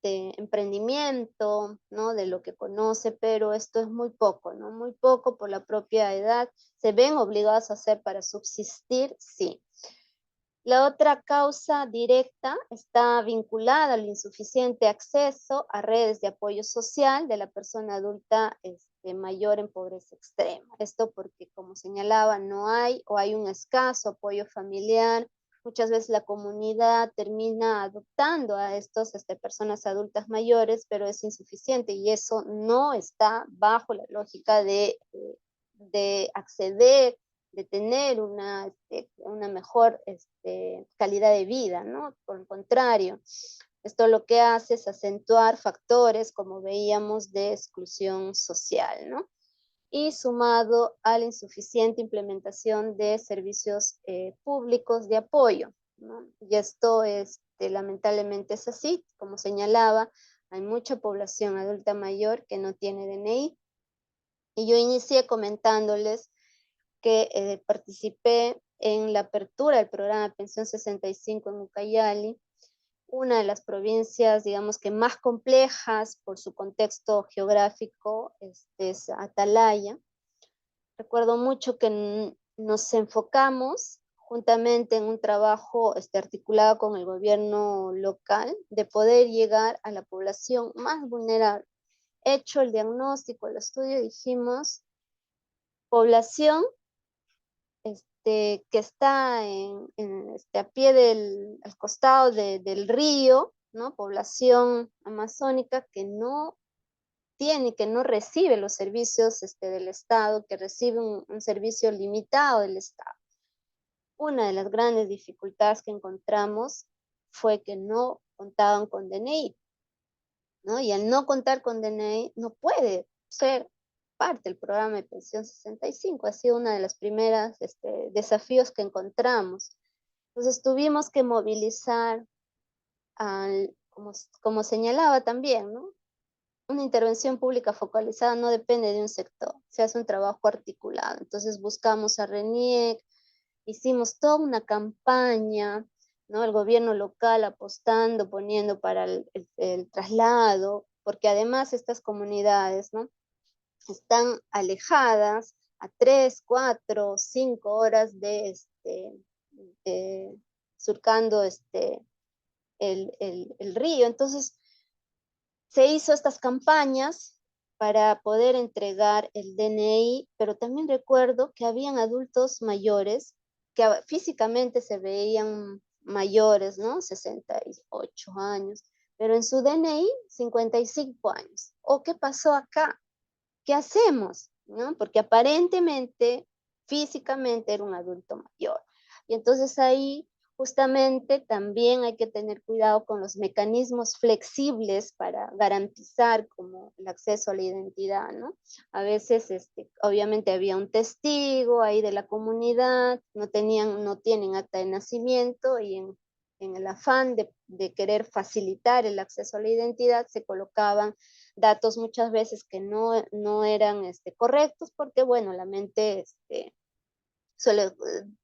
emprendimiento, ¿no? De lo que conoce, pero esto es muy poco, ¿no? Muy poco por la propia edad. ¿Se ven obligados a hacer para subsistir? Sí. La otra causa directa está vinculada al insuficiente acceso a redes de apoyo social de la persona adulta mayor en pobreza extrema. Esto porque, como señalaba, no hay o hay un escaso apoyo familiar. Muchas veces la comunidad termina adoptando a estas personas adultas mayores, pero es insuficiente y eso no está bajo la lógica de acceder, de tener una mejor calidad de vida, ¿no? Por el contrario, esto lo que hace es acentuar factores, como veíamos, de exclusión social, ¿no? Y sumado a la insuficiente implementación de servicios públicos de apoyo, ¿no? Y esto lamentablemente es así, como señalaba, hay mucha población adulta mayor que no tiene DNI, y yo inicié comentándoles que participé en la apertura del programa Pensión 65 en Ucayali, una de las provincias, digamos que más complejas por su contexto geográfico, es Atalaya. Recuerdo mucho que nos enfocamos juntamente en un trabajo articulado con el gobierno local de poder llegar a la población más vulnerable. Hecho el diagnóstico, el estudio, dijimos, población que está a pie al costado del río, ¿no? Población amazónica que no tiene, que no recibe los servicios del Estado, que recibe un servicio limitado del Estado. Una de las grandes dificultades que encontramos fue que no contaban con DNI, ¿no? Y al no contar con DNI no puede ser parte del programa de pensión 65. Ha sido una de las primeras desafíos que encontramos. Entonces tuvimos que movilizar, como señalaba también, ¿no? Una intervención pública focalizada no depende de un sector, se hace un trabajo articulado. Entonces buscamos a RENIEC, hicimos toda una campaña, ¿no? El gobierno local apostando, poniendo para el traslado, porque además estas comunidades, ¿no? Están alejadas a 3, 4, 5 horas de surcando el río. Entonces, se hizo estas campañas para poder entregar el DNI, pero también recuerdo que habían adultos mayores que físicamente se veían mayores, ¿no? 68 años, pero en su DNI 55 años. ¿O qué pasó acá? ¿Qué hacemos? ¿No? Porque aparentemente, físicamente era un adulto mayor. Y entonces ahí justamente también hay que tener cuidado con los mecanismos flexibles para garantizar como el acceso a la identidad, ¿no? A veces, obviamente había un testigo ahí de la comunidad, no tienen acta de nacimiento y en el afán de querer facilitar el acceso a la identidad se colocaban datos muchas veces que no eran correctos, porque bueno, la mente suele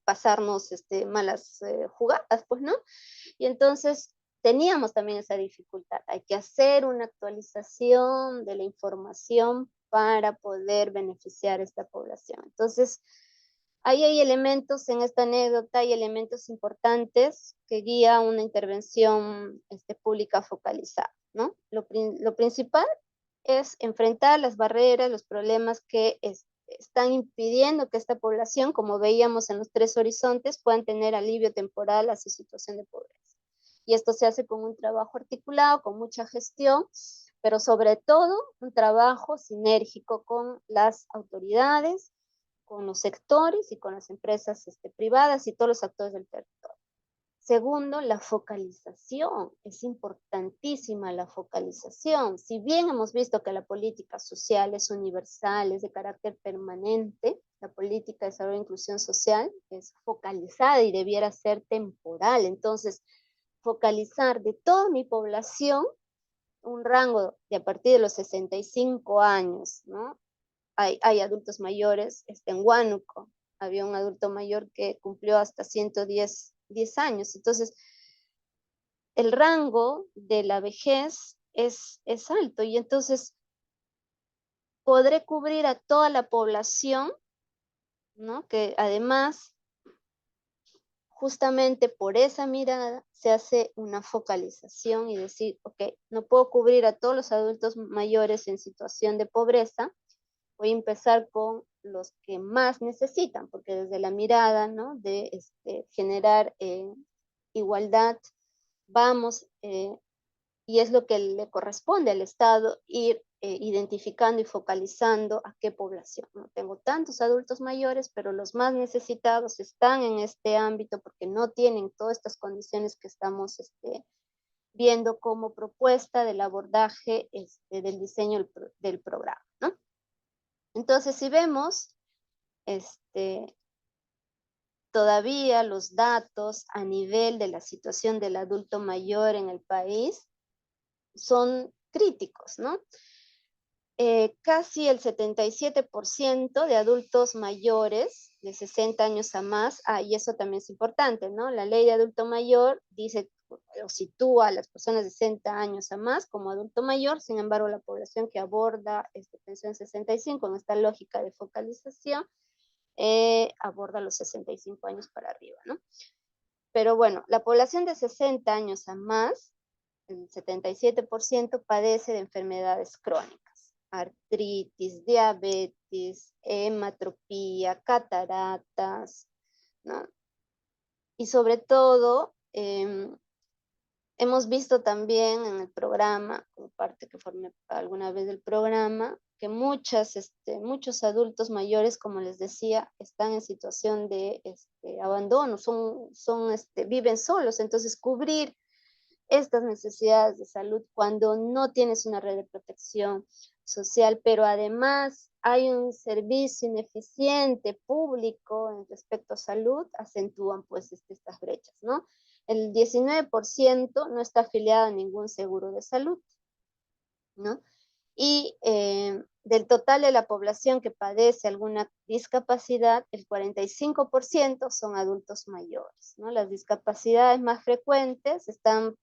pasarnos malas jugadas, pues, ¿no? Y entonces teníamos también esa dificultad. Hay que hacer una actualización de la información para poder beneficiar a esta población. Entonces, ahí hay elementos en esta anécdota, hay elementos importantes que guía una intervención pública focalizada, ¿no? Lo principal es enfrentar las barreras, los problemas que están impidiendo que esta población, como veíamos en los 3 horizontes, puedan tener alivio temporal a su situación de pobreza. Y esto se hace con un trabajo articulado, con mucha gestión, pero sobre todo un trabajo sinérgico con las autoridades, con los sectores y con las empresas privadas y todos los actores del territorio. Segundo, la focalización. Es importantísima la focalización. Si bien hemos visto que la política social es universal, es de carácter permanente, la política de desarrollo e inclusión social es focalizada y debiera ser temporal. Entonces, focalizar de toda mi población un rango de a partir de los 65 años, ¿no? Hay adultos mayores, en Huánuco había un adulto mayor que cumplió hasta 110 años. Entonces, el rango de la vejez es alto y entonces podré cubrir a toda la población, ¿no? Que además, justamente por esa mirada, se hace una focalización y decir, ok, no puedo cubrir a todos los adultos mayores en situación de pobreza, voy a empezar con los que más necesitan, porque desde la mirada, ¿no? De generar igualdad, vamos, y es lo que le corresponde al Estado, ir identificando y focalizando a qué población. No tengo tantos adultos mayores, pero los más necesitados están en este ámbito porque no tienen todas estas condiciones que estamos viendo como propuesta del abordaje del diseño del programa, ¿no? Entonces, si vemos, todavía los datos a nivel de la situación del adulto mayor en el país son críticos, ¿no? Casi el 77% de adultos mayores de 60 años a más, y eso también es importante, ¿no? La ley de adulto mayor dice o sitúa a las personas de 60 años a más como adulto mayor, sin embargo, la población que aborda pensión 65 en esta lógica de focalización aborda los 65 años para arriba, ¿no? Pero bueno, la población de 60 años a más, el 77% padece de enfermedades crónicas, artritis, diabetes, hematropía, cataratas, ¿no? Y sobre todo, hemos visto también en el programa, como parte que formé alguna vez del programa, que muchos adultos mayores, como les decía, están en situación de abandono, viven solos. Entonces, cubrir estas necesidades de salud cuando no tienes una red de protección social, pero además hay un servicio ineficiente público en respecto a salud, acentúan pues estas brechas, ¿no? El 19% no está afiliado a ningún seguro de salud, ¿no? Y del total de la población que padece alguna discapacidad, el 45% son adultos mayores, ¿no? Las discapacidades más frecuentes están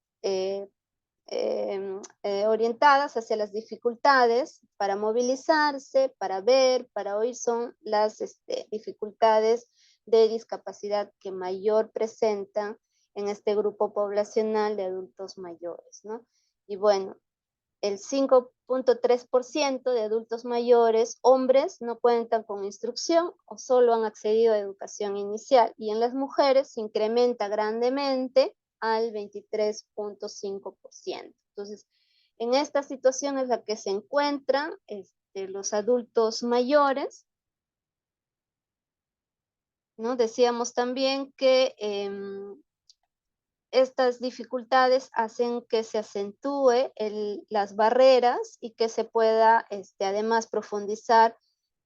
orientadas hacia las dificultades para movilizarse, para ver, para oír, son las dificultades de discapacidad que mayor presentan en este grupo poblacional de adultos mayores, ¿no? Y bueno, el 5.3% de adultos mayores, hombres, no cuentan con instrucción o solo han accedido a educación inicial. Y en las mujeres se incrementa grandemente al 23.5%. Entonces, en esta situación es la que se encuentran los adultos mayores, ¿no? Decíamos también que estas dificultades hacen que se acentúe las barreras y que se pueda además profundizar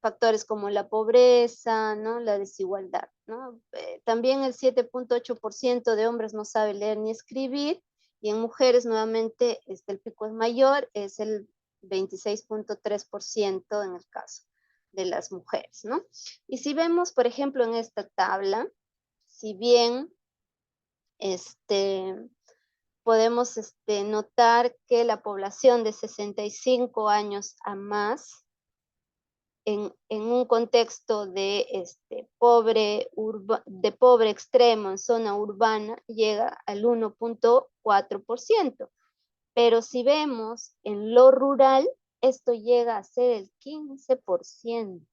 factores como la pobreza, ¿no? La desigualdad, ¿no? También el 7.8% de hombres no sabe leer ni escribir, y en mujeres nuevamente el pico es mayor, es el 26.3% en el caso de las mujeres, ¿no? Y si vemos, por ejemplo, en esta tabla, si bien podemos notar que la población de 65 años a más, en un contexto de pobre extremo en zona urbana, llega al 1.4%. Pero si vemos en lo rural, esto llega a ser el 15%,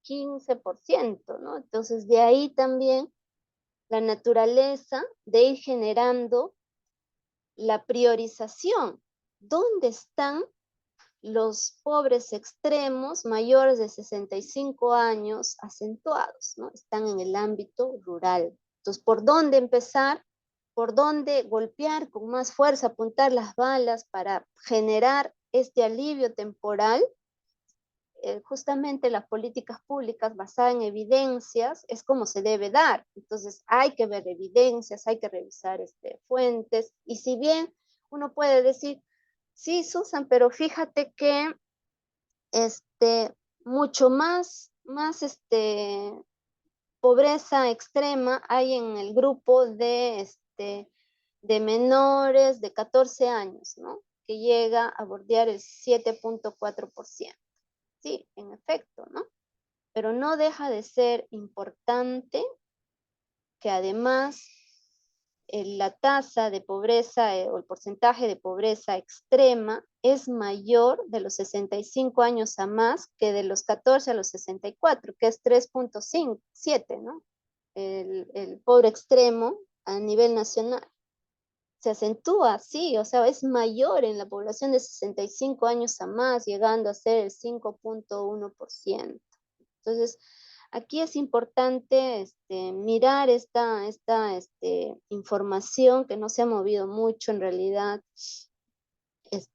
15%, ¿no? Entonces, de ahí también la naturaleza de ir generando la priorización. ¿Dónde están los pobres extremos mayores de 65 años acentuados, ¿no? Están en el ámbito rural. Entonces, ¿por dónde empezar? ¿Por dónde golpear con más fuerza, apuntar las balas para generar este alivio temporal? Justamente las políticas públicas basadas en evidencias es como se debe dar. Entonces hay que ver evidencias, hay que revisar fuentes, y si bien uno puede decir, sí, Susan, pero fíjate que mucho más pobreza extrema hay en el grupo de menores de 14 años, ¿no? Que llega a bordear el 7.4%. Sí, en efecto, ¿no? Pero no deja de ser importante que además la tasa de pobreza o el porcentaje de pobreza extrema es mayor de los 65 años a más que de los 14 a los 64, que es 3.7, ¿no? El pobre extremo a nivel nacional se acentúa, sí, o sea, es mayor en la población de 65 años a más, llegando a ser el 5.1%. Entonces, aquí es importante mirar esta información que no se ha movido mucho en realidad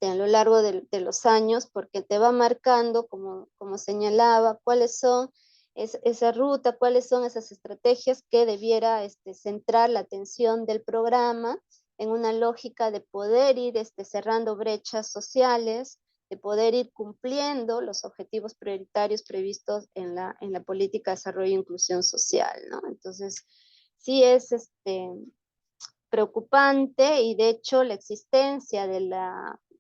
a lo largo de los años, porque te va marcando, como señalaba, cuáles son esa ruta, cuáles son esas estrategias que debiera centrar la atención del programa en una lógica de poder ir cerrando brechas sociales, de poder ir cumpliendo los objetivos prioritarios previstos en la política de desarrollo e inclusión social, ¿no? Entonces, sí es preocupante, y de hecho la existencia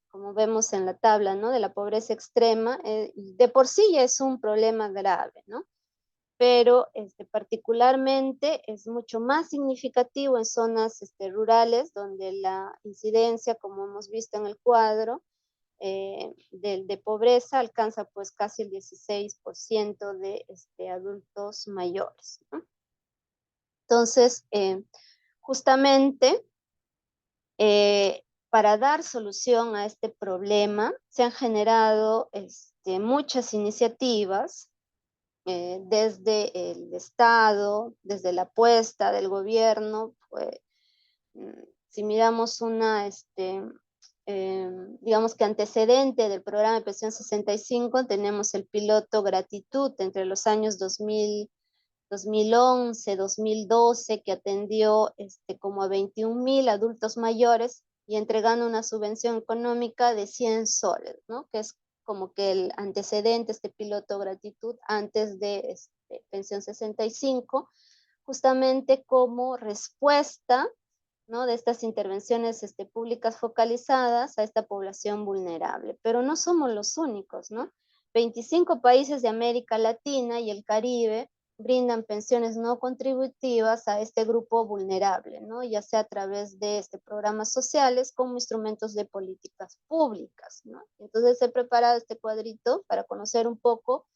como vemos en la tabla, ¿no? De la pobreza extrema, de por sí ya es un problema grave, ¿no? Pero particularmente es mucho más significativo en zonas rurales, donde la incidencia, como hemos visto en el cuadro, de pobreza alcanza pues casi el 16% de adultos mayores, ¿no? Entonces, justamente para dar solución a este problema se han generado muchas iniciativas desde el Estado, desde la apuesta del gobierno. Pues, si miramos digamos que antecedente del programa de pensión 65, tenemos el piloto Gratitud entre los años 2011, 2012, que atendió como a 21,000 adultos mayores y entregando una subvención económica de 100 soles, ¿no? Que es como que el antecedente, piloto Gratitud, antes de pensión 65, justamente como respuesta, ¿no? De estas intervenciones públicas focalizadas a esta población vulnerable. Pero no somos los únicos, ¿no? 25 países de América Latina y el Caribe brindan pensiones no contributivas a este grupo vulnerable, ¿no? Ya sea a través de programas sociales como instrumentos de políticas públicas, ¿no? Entonces he preparado este cuadrito para conocer un poco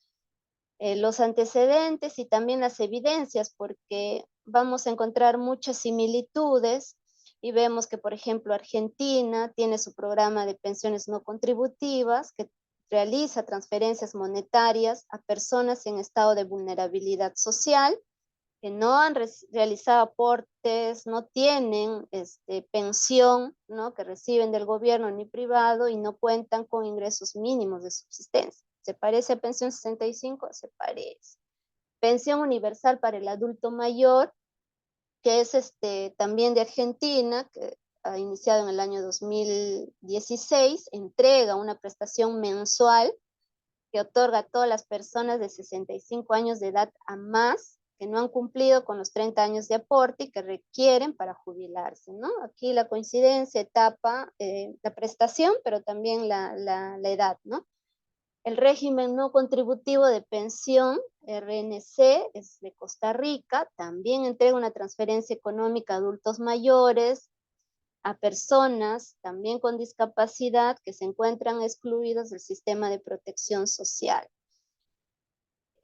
los antecedentes y también las evidencias, porque vamos a encontrar muchas similitudes y vemos que, por ejemplo, Argentina tiene su programa de pensiones no contributivas que realiza transferencias monetarias a personas en estado de vulnerabilidad social que no han realizado aportes, no tienen pensión, ¿no? Que reciben del gobierno ni privado y no cuentan con ingresos mínimos de subsistencia. ¿Se parece a pensión 65? Se parece. Pensión universal para el adulto mayor, que es también de Argentina, que ha iniciado en el año 2016, entrega una prestación mensual que otorga a todas las personas de 65 años de edad a más que no han cumplido con los 30 años de aporte y que requieren para jubilarse, ¿no? Aquí la coincidencia etapa, la prestación, pero también la edad, ¿no? El régimen no contributivo de pensión, RNC, es de Costa Rica, también entrega una transferencia económica a adultos mayores, a personas también con discapacidad que se encuentran excluidos del sistema de protección social.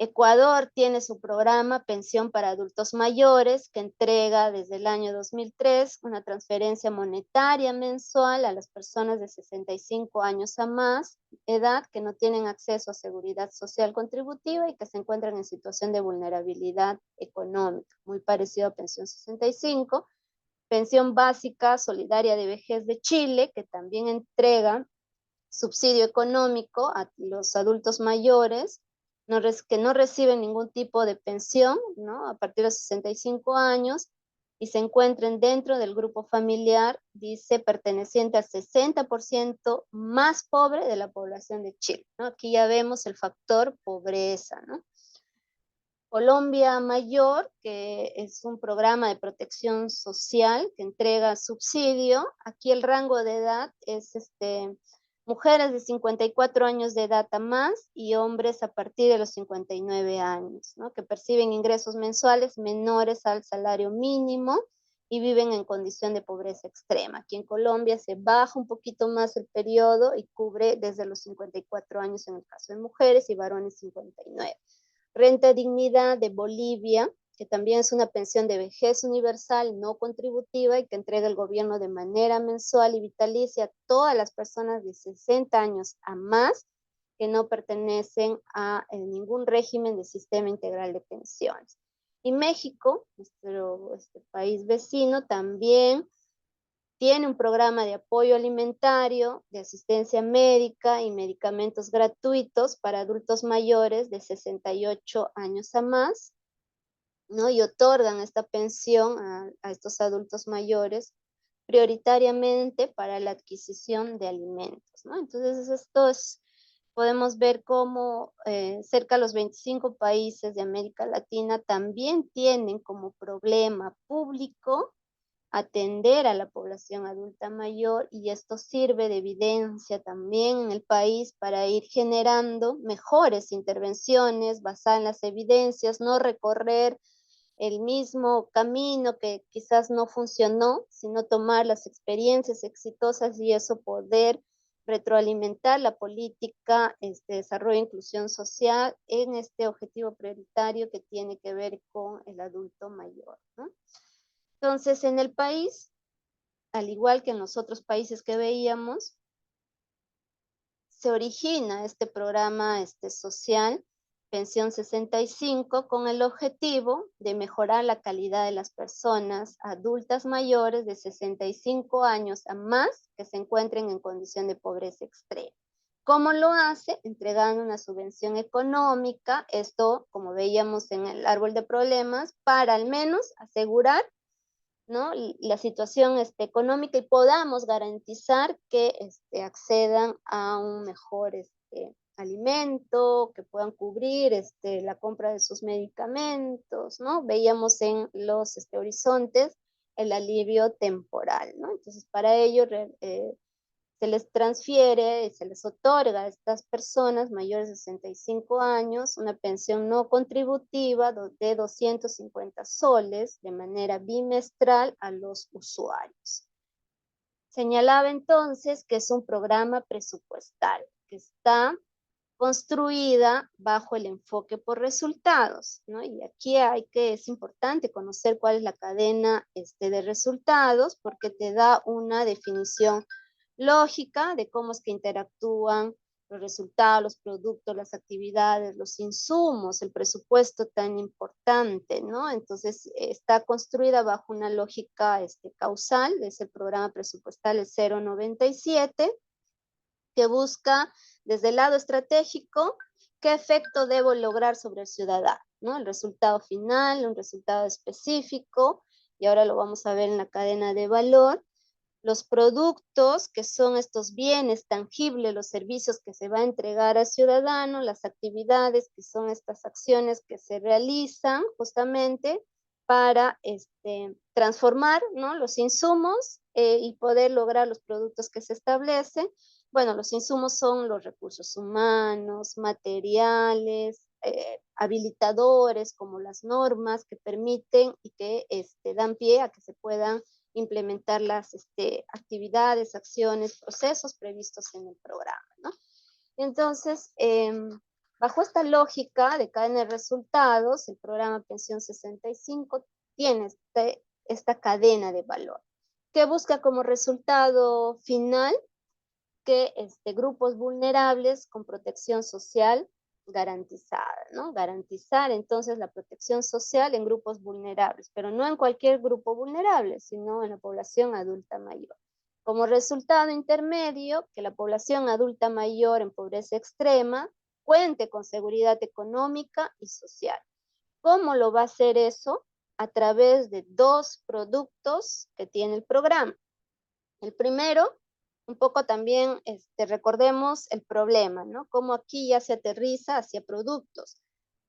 Ecuador tiene su programa Pensión para Adultos Mayores, que entrega desde el año 2003 una transferencia monetaria mensual a las personas de 65 años a más edad que no tienen acceso a seguridad social contributiva y que se encuentran en situación de vulnerabilidad económica, muy parecido a Pensión 65. Pensión Básica Solidaria de Vejez de Chile, que también entrega subsidio económico a los adultos mayores que no reciben ningún tipo de pensión, ¿no? A partir de 65 años y se encuentren dentro del grupo familiar, dice, perteneciente al 60% más pobre de la población de Chile, ¿no? Aquí ya vemos el factor pobreza, ¿no? Colombia Mayor, que es un programa de protección social que entrega subsidio. Aquí el rango de edad es mujeres de 54 años de edad a más y hombres a partir de los 59 años, ¿no? Que perciben ingresos mensuales menores al salario mínimo y viven en condición de pobreza extrema. Aquí en Colombia se baja un poquito más el periodo y cubre desde los 54 años en el caso de mujeres y varones 59. Renta Dignidad de Bolivia, que también es una pensión de vejez universal no contributiva y que entrega el gobierno de manera mensual y vitalicia a todas las personas de 60 años a más que no pertenecen a ningún régimen de sistema integral de pensiones. Y México, nuestro país vecino, también tiene un programa de apoyo alimentario, de asistencia médica y medicamentos gratuitos para adultos mayores de 68 años a más, ¿no? Y otorgan esta pensión a estos adultos mayores prioritariamente para la adquisición de alimentos, ¿no? Entonces, podemos ver cómo cerca de los 25 países de América Latina también tienen como problema público atender a la población adulta mayor y esto sirve de evidencia también en el país para ir generando mejores intervenciones basadas en las evidencias, no recorrer el mismo camino que quizás no funcionó, sino tomar las experiencias exitosas y eso poder retroalimentar la política, desarrollo e inclusión social en este objetivo prioritario que tiene que ver con el adulto mayor, ¿no? Entonces, en el país, al igual que en los otros países que veíamos, se origina este programa social, Pensión 65, con el objetivo de mejorar la calidad de las personas adultas mayores de 65 años a más que se encuentren en condición de pobreza extrema. ¿Cómo lo hace? Entregando una subvención económica, esto, como veíamos en el árbol de problemas, para al menos asegurar, ¿no? La situación económica y podamos garantizar que accedan a un mejor alimento, que puedan cubrir la compra de sus medicamentos, ¿no? Veíamos en los horizontes el alivio temporal, ¿no? Entonces, para ello se les transfiere, se les otorga a estas personas mayores de 65 años una pensión no contributiva de 250 soles de manera bimestral a los usuarios. Señalaba entonces que es un programa presupuestal que está construida bajo el enfoque por resultados, ¿no? Y aquí es importante conocer cuál es la cadena de resultados porque te da una definición lógica de cómo es que interactúan los resultados, los productos, las actividades, los insumos, el presupuesto tan importante, ¿no? Entonces, está construida bajo una lógica causal, es el programa presupuestal 097, que busca desde el lado estratégico qué efecto debo lograr sobre el ciudadano, ¿no? El resultado final, un resultado específico, y ahora lo vamos a ver en la cadena de valor, los productos, que son estos bienes tangibles, los servicios que se va a entregar al ciudadano, las actividades, que son estas acciones que se realizan justamente para transformar, ¿no? Los insumos y poder lograr los productos que se establecen. Bueno, los insumos son los recursos humanos, materiales, habilitadores como las normas que permiten y que dan pie a que se puedan implementar las actividades, acciones, procesos previstos en el programa, ¿no? Entonces, Bajo esta lógica de cadena de resultados, el programa Pensión 65 tiene esta cadena de valor, que busca como resultado final que grupos vulnerables con protección social garantizada, ¿no? Garantizar entonces la protección social en grupos vulnerables, pero no en cualquier grupo vulnerable, sino en la población adulta mayor. Como resultado intermedio, que la población adulta mayor en pobreza extrema cuente con seguridad económica y social. ¿Cómo lo va a hacer eso? A través de dos productos que tiene el programa. El primero, un poco también recordemos el problema, ¿no? Cómo aquí ya se aterriza hacia productos.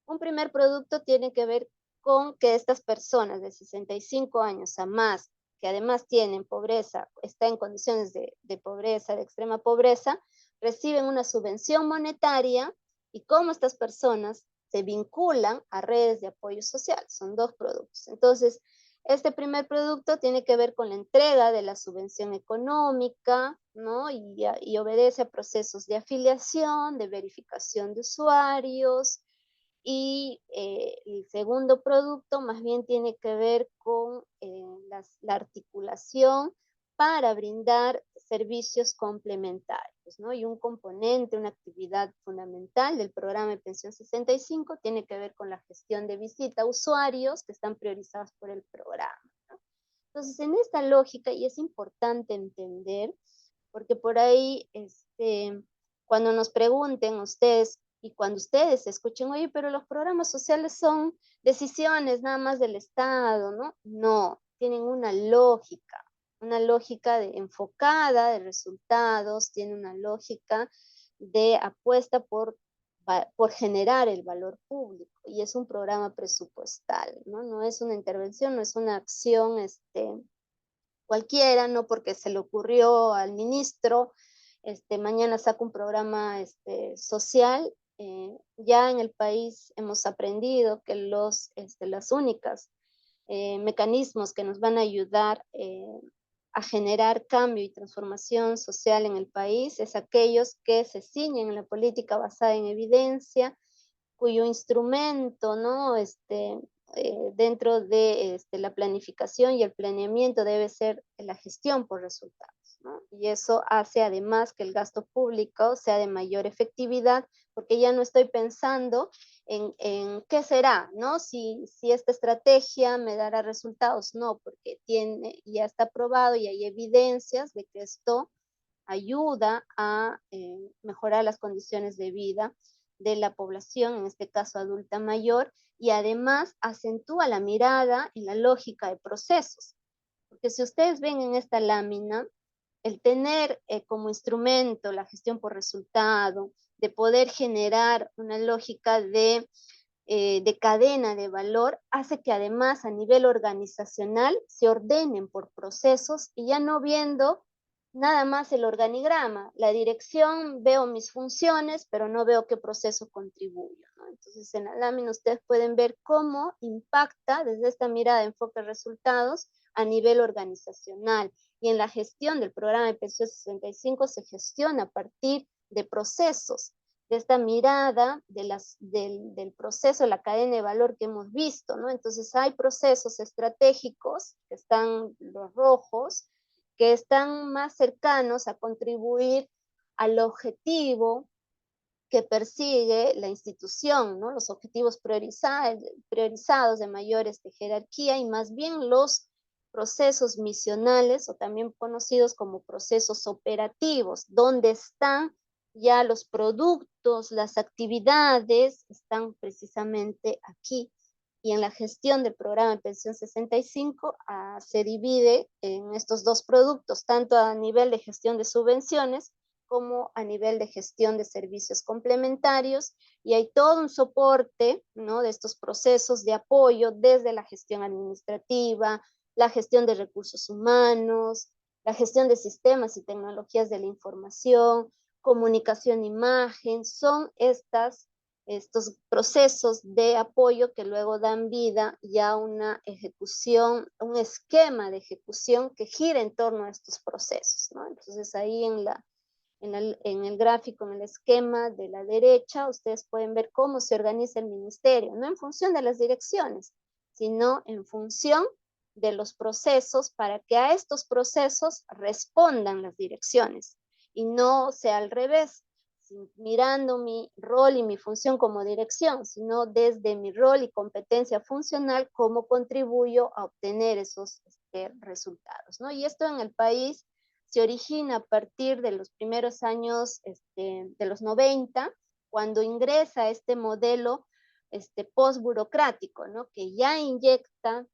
Un primer producto tiene que ver con que estas personas de 65 años a más, que además tienen pobreza, están en condiciones de pobreza, de extrema pobreza, reciben una subvención monetaria y cómo estas personas se vinculan a redes de apoyo social. Son dos productos. Entonces, este primer producto tiene que ver con la entrega de la subvención económica, ¿no? Y obedece a procesos de afiliación, de verificación de usuarios, y el segundo producto más bien tiene que ver con la articulación para brindar servicios complementarios, ¿no? Y un componente, una actividad fundamental del programa de Pensión 65 tiene que ver con la gestión de visita a usuarios que están priorizados por el programa, ¿no? Entonces, en esta lógica, y es importante entender, porque por ahí, cuando nos pregunten ustedes y cuando ustedes escuchen, oye, pero los programas sociales son decisiones nada más del Estado, ¿no? No, tienen una lógica enfocada de resultados, tiene una lógica de apuesta por generar el valor público, y es un programa presupuestal, ¿no? No es una intervención, no es una acción, cualquiera, no porque se le ocurrió al ministro, mañana saca un programa social. Ya en el país hemos aprendido que las únicas mecanismos que nos van a ayudar a generar cambio y transformación social en el país es aquellos que se ciñen en la política basada en evidencia, cuyo instrumento, ¿no? Dentro de la planificación y el planeamiento debe ser la gestión por resultados, ¿no? Y eso hace además que el gasto público sea de mayor efectividad, porque ya no estoy pensando en qué será, ¿no? Si esta estrategia me dará resultados, no, porque ya está probado y hay evidencias de que esto ayuda a mejorar las condiciones de vida de la población, en este caso adulta mayor, y además acentúa la mirada en la lógica de procesos. Porque si ustedes ven en esta lámina, el tener como instrumento la gestión por resultado, de poder generar una lógica de cadena de valor, hace que además a nivel organizacional se ordenen por procesos y ya no viendo nada más el organigrama. La dirección, veo mis funciones, pero no veo qué proceso contribuyo, ¿no? Entonces, en la lámina ustedes pueden ver cómo impacta desde esta mirada de enfoque de resultados a nivel organizacional. Y en la gestión del programa de Pensión 65 se gestiona a partir de procesos, de esta mirada del proceso, la cadena de valor que hemos visto, ¿no? Entonces hay procesos estratégicos, que están los rojos, que están más cercanos a contribuir al objetivo que persigue la institución, ¿no? Los objetivos priorizados de mayores de jerarquía, y más bien los procesos misionales, o también conocidos como procesos operativos, donde están ya los productos, las actividades, están precisamente aquí. Y en la gestión del programa de Pensión 65 se divide en estos dos productos, tanto a nivel de gestión de subvenciones como a nivel de gestión de servicios complementarios, y hay todo un soporte, ¿no? De estos procesos de apoyo desde la gestión administrativa, la gestión de recursos humanos, la gestión de sistemas y tecnologías de la información, comunicación, imagen, son estos procesos de apoyo que luego dan vida ya a una ejecución, un esquema de ejecución que gira en torno a estos procesos, ¿no? Entonces ahí En el gráfico, en el esquema de la derecha, ustedes pueden ver cómo se organiza el ministerio, no en función de las direcciones, sino en función de los procesos, para que a estos procesos respondan las direcciones y no sea al revés, mirando mi rol y mi función como dirección, sino desde mi rol y competencia funcional, cómo contribuyo a obtener esos resultados, ¿no? Y esto en el país se origina a partir de los primeros años de los 90, cuando ingresa este modelo post-burocrático, ¿no? Que ya inyecta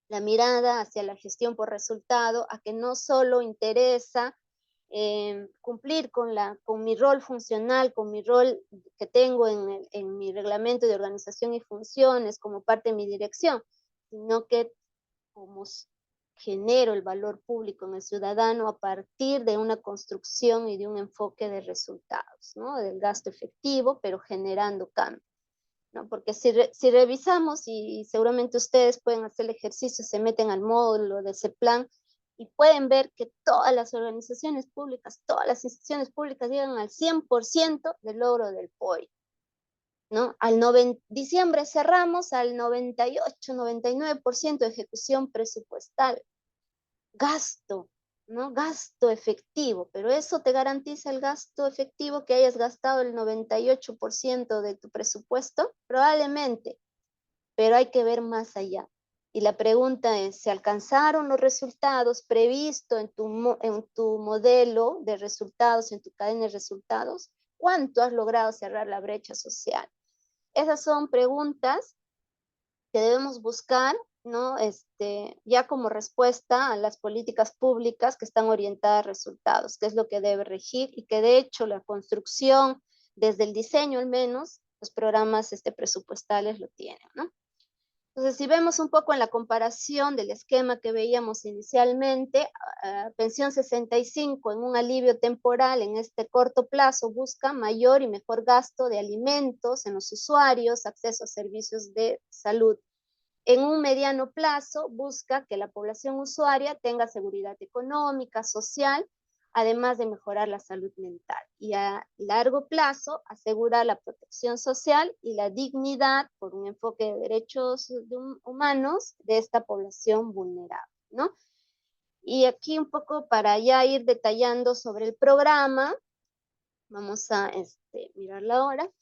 la mirada hacia la gestión por resultado, a que no solo interesa cumplir con mi rol funcional, con mi rol que tengo en mi reglamento de organización y funciones como parte de mi dirección, sino que como genero el valor público en el ciudadano a partir de una construcción y de un enfoque de resultados, ¿no? Del gasto efectivo, pero generando cambio, ¿no? Porque si revisamos, y seguramente ustedes pueden hacer el ejercicio, se meten al módulo de ese plan y pueden ver que todas las organizaciones públicas, todas las instituciones públicas llegan al 100% del logro del POI, ¿no? Diciembre cerramos al 98, 99% de ejecución presupuestal. Gasto, ¿no? Gasto efectivo, pero eso te garantiza el gasto efectivo, que hayas gastado el 98% de tu presupuesto, probablemente, pero hay que ver más allá. Y la pregunta es, ¿se alcanzaron los resultados previstos en tu modelo de resultados, en tu cadena de resultados? ¿Cuánto has logrado cerrar la brecha social? Esas son preguntas que debemos buscar, ¿no? Ya como respuesta a las políticas públicas que están orientadas a resultados, que es lo que debe regir, y que de hecho la construcción, desde el diseño al menos, los programas presupuestales lo tienen, ¿no? Entonces, si vemos un poco en la comparación del esquema que veíamos inicialmente, pensión 65 en un alivio temporal en este corto plazo busca mayor y mejor gasto de alimentos en los usuarios, acceso a servicios de salud. En un mediano plazo busca que la población usuaria tenga seguridad económica, social, además de mejorar la salud mental. Y a largo plazo asegurar la protección social y la dignidad por un enfoque de derechos humanos de esta población vulnerable, ¿no? Y aquí un poco para ya ir detallando sobre el programa, vamos a mirarla ahora.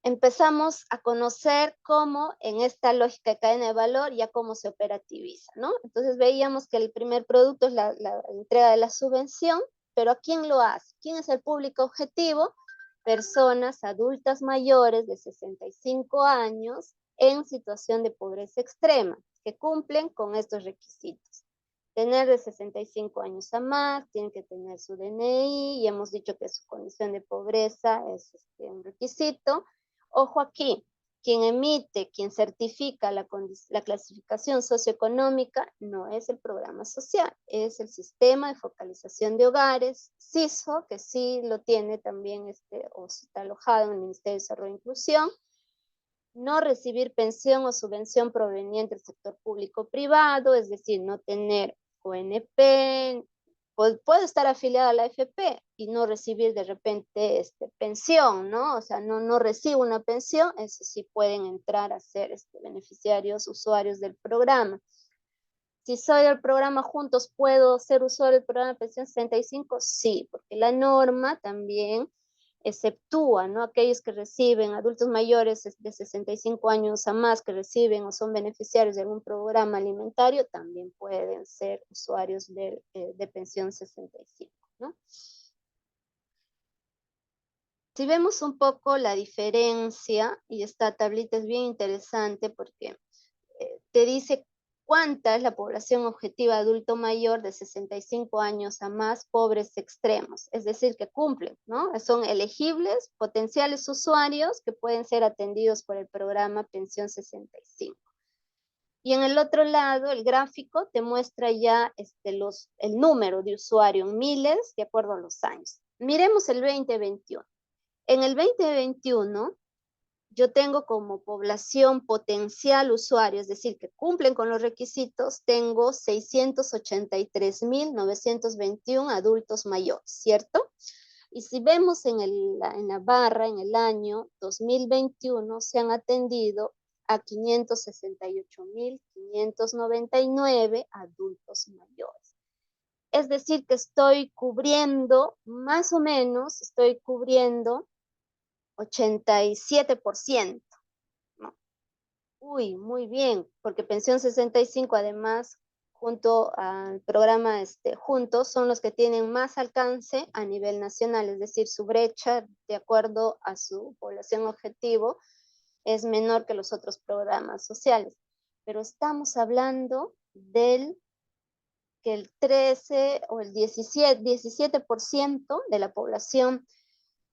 Empezamos a conocer cómo en esta lógica de cadena de valor ya cómo se operativiza, ¿no? Entonces veíamos que el primer producto es la entrega de la subvención, pero ¿a quién lo hace? ¿Quién es el público objetivo? Personas adultas mayores de 65 años en situación de pobreza extrema, que cumplen con estos requisitos. Tener de 65 años a más, tienen que tener su DNI, y hemos dicho que su condición de pobreza es un requisito. Ojo aquí, quien emite, quien certifica la clasificación socioeconómica no es el programa social, es el Sistema de Focalización de Hogares, SISFO, que sí lo tiene también, o está alojado en el Ministerio de Desarrollo e Inclusión. No recibir pensión o subvención proveniente del sector público-privado, es decir, no tener ONP, puedo estar afiliada a la AFP y no recibir de repente pensión, ¿no? O sea, no recibo una pensión, eso sí pueden entrar a ser beneficiarios, usuarios del programa. Si soy del programa Juntos, ¿puedo ser usuario del programa de pensión 65? Sí, porque la norma también exceptúa, ¿no? Aquellos que reciben, adultos mayores de 65 años a más, que reciben o son beneficiarios de algún programa alimentario, también pueden ser usuarios de pensión 65, ¿no? Si vemos un poco la diferencia, y esta tablita es bien interesante porque te dice cuánta es la población objetiva adulto mayor de 65 años a más, pobres extremos, es decir, que cumplen, ¿no? Son elegibles, potenciales usuarios que pueden ser atendidos por el programa Pensión 65. Y en el otro lado, el gráfico te muestra ya el número de usuarios en miles de acuerdo a los años. Miremos el 2021. En el 2021, yo tengo como población potencial usuario, es decir, que cumplen con los requisitos, tengo 683.921 adultos mayores, ¿cierto? Y si vemos en la barra, en el año 2021, se han atendido a 568.599 adultos mayores. Es decir, que estoy cubriendo, más o menos, estoy cubriendo 87%, ¿no? Uy, muy bien, porque Pensión 65, además, junto al programa Juntos, son los que tienen más alcance a nivel nacional, es decir, su brecha, de acuerdo a su población objetivo, es menor que los otros programas sociales. Pero estamos hablando del que el 13 o el 17% de la población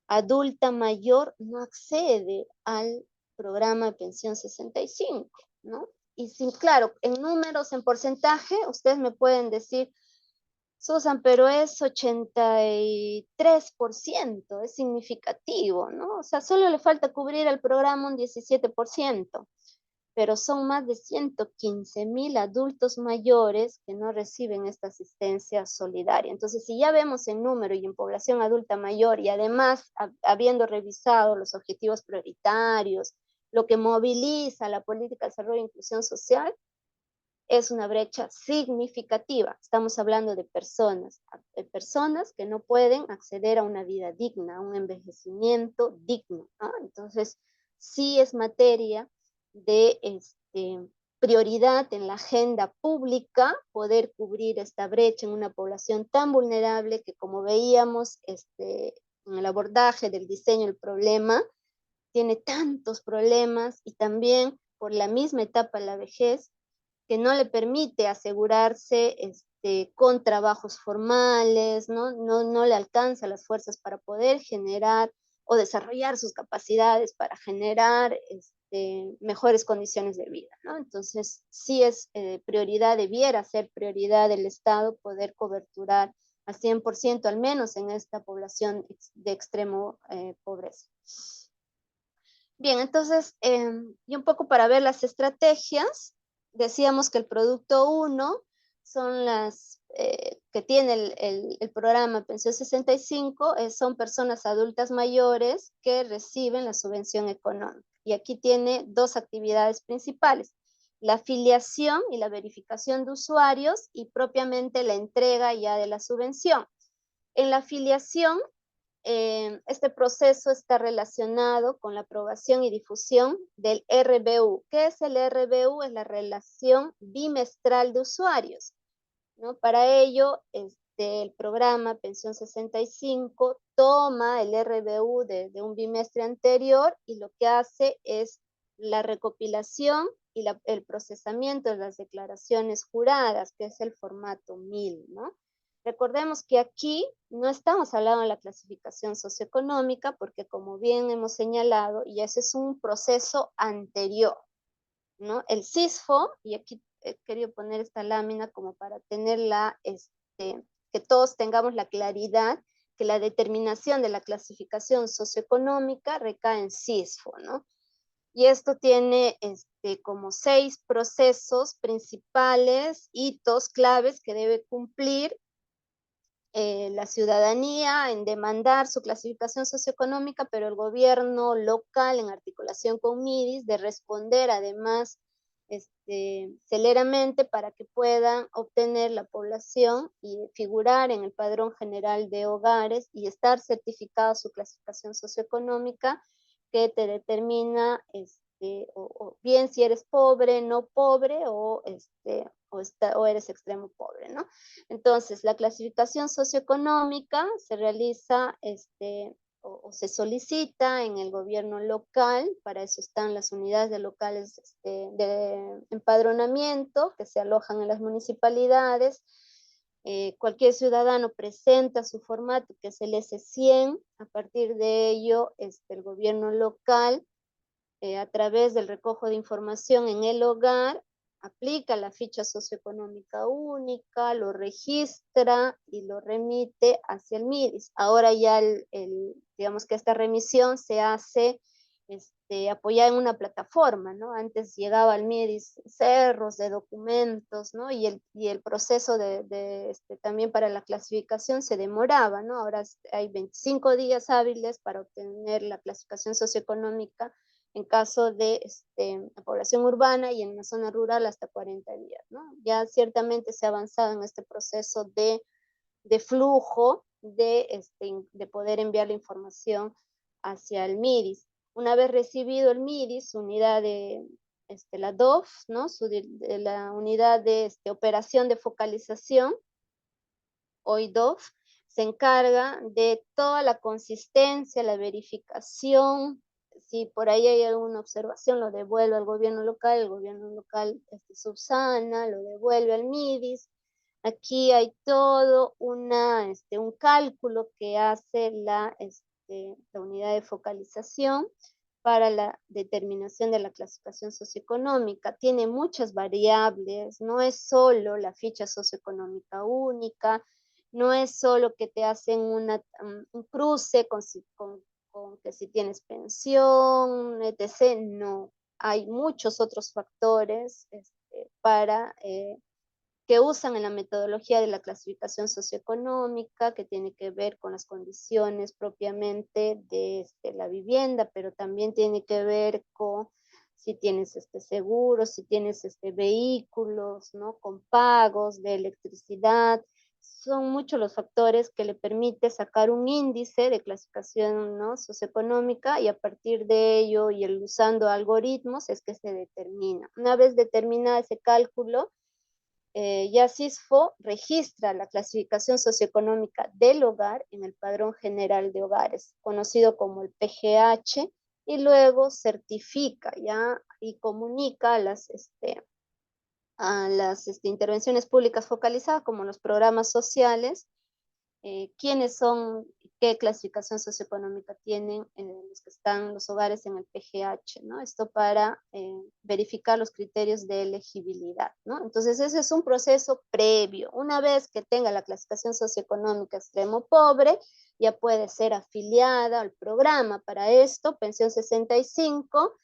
adulta mayor no accede al programa de Pensión 65, ¿no? Y sin, claro, en números, en porcentaje, ustedes me pueden decir, Susan, pero es 83%, es significativo, ¿no? O sea, solo le falta cubrir al programa un 17%, pero son más de 115.000 adultos mayores que no reciben esta asistencia solidaria. Entonces, si ya vemos en número y en población adulta mayor, y además habiendo revisado los objetivos prioritarios, lo que moviliza la política de desarrollo e inclusión social, es una brecha significativa. Estamos hablando de personas que no pueden acceder a una vida digna, a un envejecimiento digno, ¿no? Entonces, sí es materia de prioridad en la agenda pública poder cubrir esta brecha en una población tan vulnerable que, como veíamos en el abordaje del diseño del problema, tiene tantos problemas, y también por la misma etapa de la vejez, que no le permite asegurarse con trabajos formales, no le alcanza las fuerzas para poder generar o desarrollar sus capacidades para generar mejores condiciones de vida, ¿no? Entonces, sí es prioridad, debiera ser prioridad del Estado poder coberturar al 100%, al menos en esta población de extremo pobreza. Bien, entonces, y un poco para ver las estrategias, decíamos que el producto 1 son las que tiene el programa Pensión 65, son personas adultas mayores que reciben la subvención económica. Y aquí tiene dos actividades principales: la afiliación y la verificación de usuarios, y propiamente la entrega ya de la subvención. En la afiliación, este proceso está relacionado con la aprobación y difusión del RBU. ¿Qué es el RBU? Es la relación bimestral de usuarios, ¿no? Para ello, el programa Pensión 65 toma el RBU de un bimestre anterior y lo que hace es la recopilación y el procesamiento de las declaraciones juradas, que es el formato 1000, ¿no? Recordemos que aquí no estamos hablando de la clasificación socioeconómica, porque, como bien hemos señalado, y ese es un proceso anterior, ¿no? El CISFO, y aquí he querido poner esta lámina como para tenerla, que todos tengamos la claridad que la determinación de la clasificación socioeconómica recae en CISFO, ¿no? Y esto tiene como 6 procesos principales, hitos claves que debe cumplir la ciudadanía en demandar su clasificación socioeconómica, pero el gobierno local, en articulación con MIDIS, de responder además celeramente para que puedan obtener la población y figurar en el padrón general de hogares y estar certificada su clasificación socioeconómica, que te determina o bien si eres pobre, no pobre, o eres extremo pobre, ¿no? Entonces, la clasificación socioeconómica se realiza o se solicita en el gobierno local. Para eso están las unidades de locales de empadronamiento que se alojan en las municipalidades. Cualquier ciudadano presenta su formato, que es el S100. A partir de ello, el gobierno local, a través del recojo de información en el hogar, aplica la ficha socioeconómica única, lo registra y lo remite hacia el MIDIS. Ahora ya digamos que esta remisión se hace apoyada en una plataforma, ¿no? Antes llegaba al MIDIS cerros de documentos, ¿no? Y el proceso también para la clasificación se demoraba, ¿no? Ahora hay 25 días hábiles para obtener la clasificación socioeconómica en caso de la población urbana y en la zona rural hasta 40 días, ¿no? Ya ciertamente se ha avanzado en este proceso de flujo de poder enviar la información hacia el MIDIS. Una vez recibido el MIDIS, su unidad de la DOF, ¿no? La unidad de operación de focalización, hoy DOF, se encarga de toda la consistencia, la verificación. Si por ahí hay alguna observación, lo devuelve al gobierno local, el gobierno local subsana, lo devuelve al MIDIS. Aquí hay todo un cálculo que hace la unidad de focalización para la determinación de la clasificación socioeconómica. Tiene muchas variables, no es solo la ficha socioeconómica única, no es solo que te hacen un cruce con que si tienes pensión, etc. No, hay muchos otros factores para que usan en la metodología de la clasificación socioeconómica, que tiene que ver con las condiciones propiamente de la vivienda, pero también tiene que ver con si tienes seguro, si tienes vehículos, ¿no? Con pagos de electricidad. Son muchos los factores que le permite sacar un índice de clasificación, ¿no? Socioeconómica, y a partir de ello y usando algoritmos es que se determina. Una vez determinada ese cálculo, ya CISFO registra la clasificación socioeconómica del hogar en el Padrón General de Hogares, conocido como el PGH, y luego certifica ya y comunica a las intervenciones públicas focalizadas, como los programas sociales, quiénes son, qué clasificación socioeconómica tienen los que están los hogares en el PGH, ¿no? Esto para verificar los criterios de elegibilidad, ¿no? Entonces ese es un proceso previo. Una vez que tenga la clasificación socioeconómica extremo pobre, ya puede ser afiliada al programa. Para esto, Pensión 65,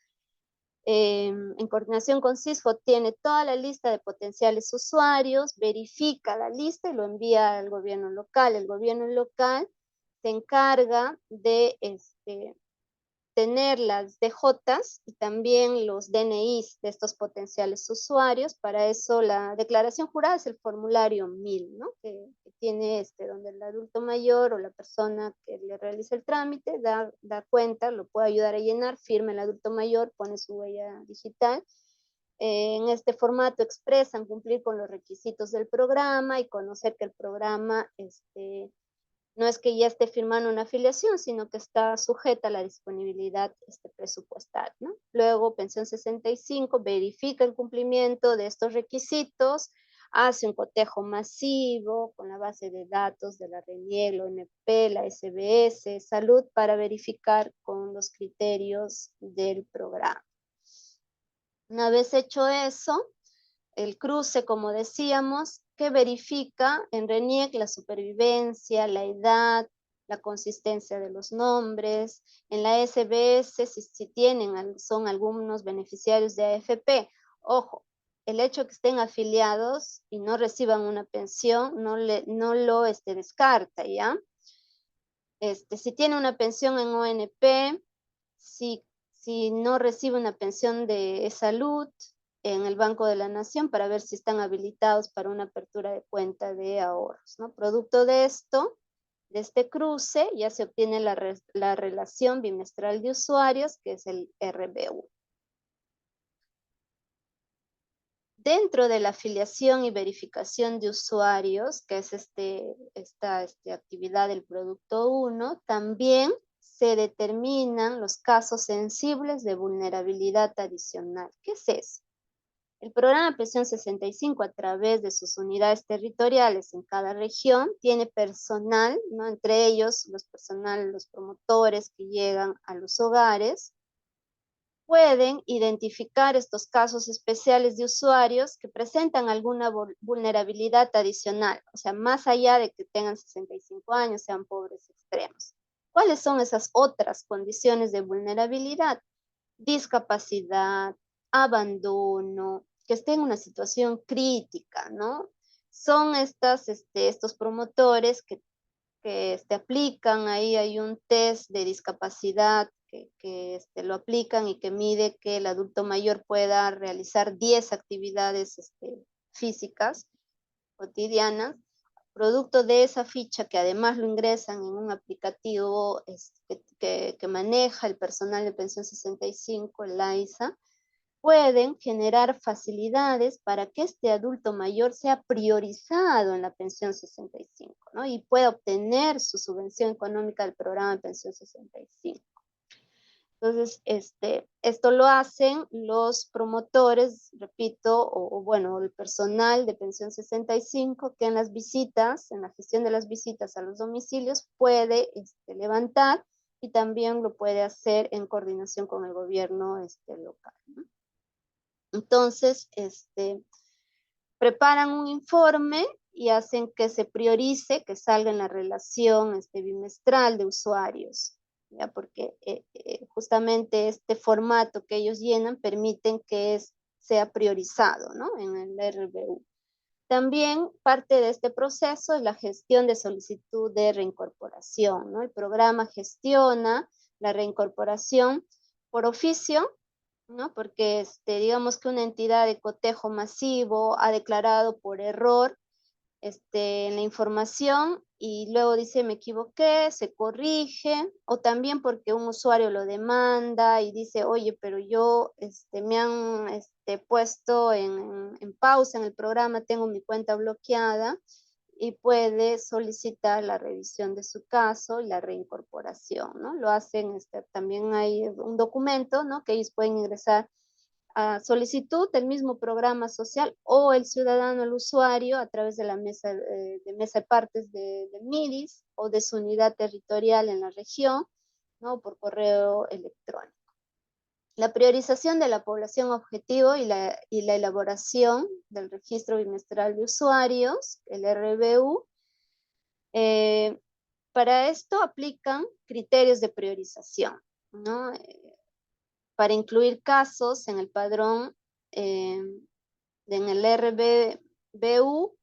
en coordinación con CISFO, tiene toda la lista de potenciales usuarios, verifica la lista y lo envía al gobierno local. El gobierno local se encarga de tener las DJs y también los DNIs de estos potenciales usuarios. Para eso la declaración jurada es el formulario 1000, ¿no? Que tiene donde el adulto mayor o la persona que le realiza el trámite da cuenta, lo puede ayudar a llenar, firma el adulto mayor, pone su huella digital. En este formato expresan cumplir con los requisitos del programa y conocer que el programa no es que ya esté firmando una afiliación, sino que está sujeta a la disponibilidad presupuestal, ¿no? Luego, Pensión 65 verifica el cumplimiento de estos requisitos, hace un cotejo masivo con la base de datos de la RENIEC, la ONP, la SBS, Salud, para verificar con los criterios del programa. Una vez hecho eso, el cruce, como decíamos, que verifica en RENIEC la supervivencia, la edad, la consistencia de los nombres. En la SBS, si son algunos beneficiarios de AFP. Ojo, el hecho de que estén afiliados y no reciban una pensión no lo descarta, ¿ya? Si tiene una pensión en ONP, si no recibe una pensión de salud, en el Banco de la Nación, para ver si están habilitados para una apertura de cuenta de ahorros, ¿no? Producto de esto, de este cruce, ya se obtiene la relación bimestral de usuarios, que es el RBU. Dentro de la afiliación y verificación de usuarios, que es esta actividad del producto 1, también se determinan los casos sensibles de vulnerabilidad adicional. ¿Qué es eso? El programa Pensión 65, a través de sus unidades territoriales en cada región, tiene personal, ¿no? Entre ellos los promotores que llegan a los hogares, pueden identificar estos casos especiales de usuarios que presentan alguna vulnerabilidad adicional, o sea, más allá de que tengan 65 años, sean pobres extremos. ¿Cuáles son esas otras condiciones de vulnerabilidad? discapacidad, abandono, que esté en una situación crítica, ¿no? Son estos promotores que aplican, ahí hay un test de discapacidad que lo aplican y que mide que el adulto mayor pueda realizar 10 actividades físicas cotidianas, producto de esa ficha que además lo ingresan en un aplicativo que maneja el personal de pensión 65, el AISA, pueden generar facilidades para que este adulto mayor sea priorizado en la pensión 65, ¿no? Y pueda obtener su subvención económica del programa de pensión 65. Entonces, esto lo hacen los promotores, repito, bueno, el personal de pensión 65 que en las visitas, en la gestión de las visitas a los domicilios puede levantar y también lo puede hacer en coordinación con el gobierno local, ¿no? Entonces, preparan un informe y hacen que se priorice, que salga en la relación bimestral de usuarios, ¿ya? Porque justamente este formato que ellos llenan permiten que sea priorizado, ¿no? En el RBU. También parte de este proceso es la gestión de solicitud de reincorporación, ¿no? El programa gestiona la reincorporación por oficio, ¿no? Porque digamos que una entidad de cotejo masivo ha declarado por error en la información y luego dice me equivoqué, se corrige, o también porque un usuario lo demanda y dice, oye, pero yo me han puesto en pausa en el programa, tengo mi cuenta bloqueada, y puede solicitar la revisión de su caso y la reincorporación, ¿no? Lo hacen, también hay un documento, ¿no? Que ellos pueden ingresar a solicitud del mismo programa social o el ciudadano, el usuario, a través de la mesa de partes del MIDIS o de su unidad territorial en la región, ¿no? Por correo electrónico. La priorización de la población objetivo y la elaboración del registro bimestral de usuarios, el RBU. Para esto aplican criterios de priorización, ¿no? Para incluir casos en el padrón, en el RBU,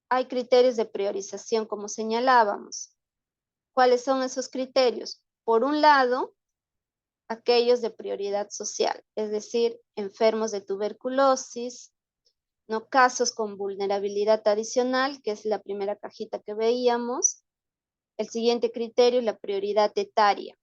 hay criterios de priorización, como señalábamos. ¿Cuáles son esos criterios? Por un lado, aquellos de prioridad social, es decir, enfermos de tuberculosis, no casos con vulnerabilidad adicional, que es la primera cajita que veíamos. El siguiente criterio es la prioridad etaria.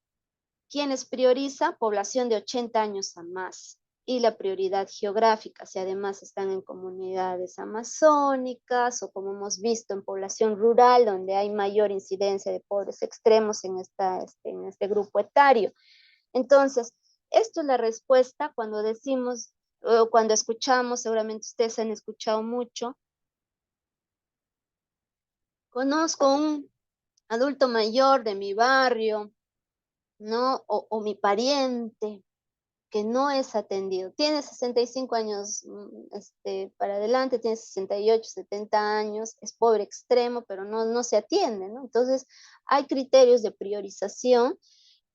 ¿Quiénes prioriza? Población de 80 años a más. Y la prioridad geográfica, si además están en comunidades amazónicas o como hemos visto en población rural, donde hay mayor incidencia de pobres extremos en este grupo etario. Entonces, esto es la respuesta cuando decimos, o cuando escuchamos, seguramente ustedes han escuchado mucho, conozco un adulto mayor de mi barrio, ¿no? O mi pariente, que no es atendido. Tiene 65 años para adelante, tiene 68, 70 años, es pobre extremo, pero no se atiende, ¿no? Entonces, hay criterios de priorización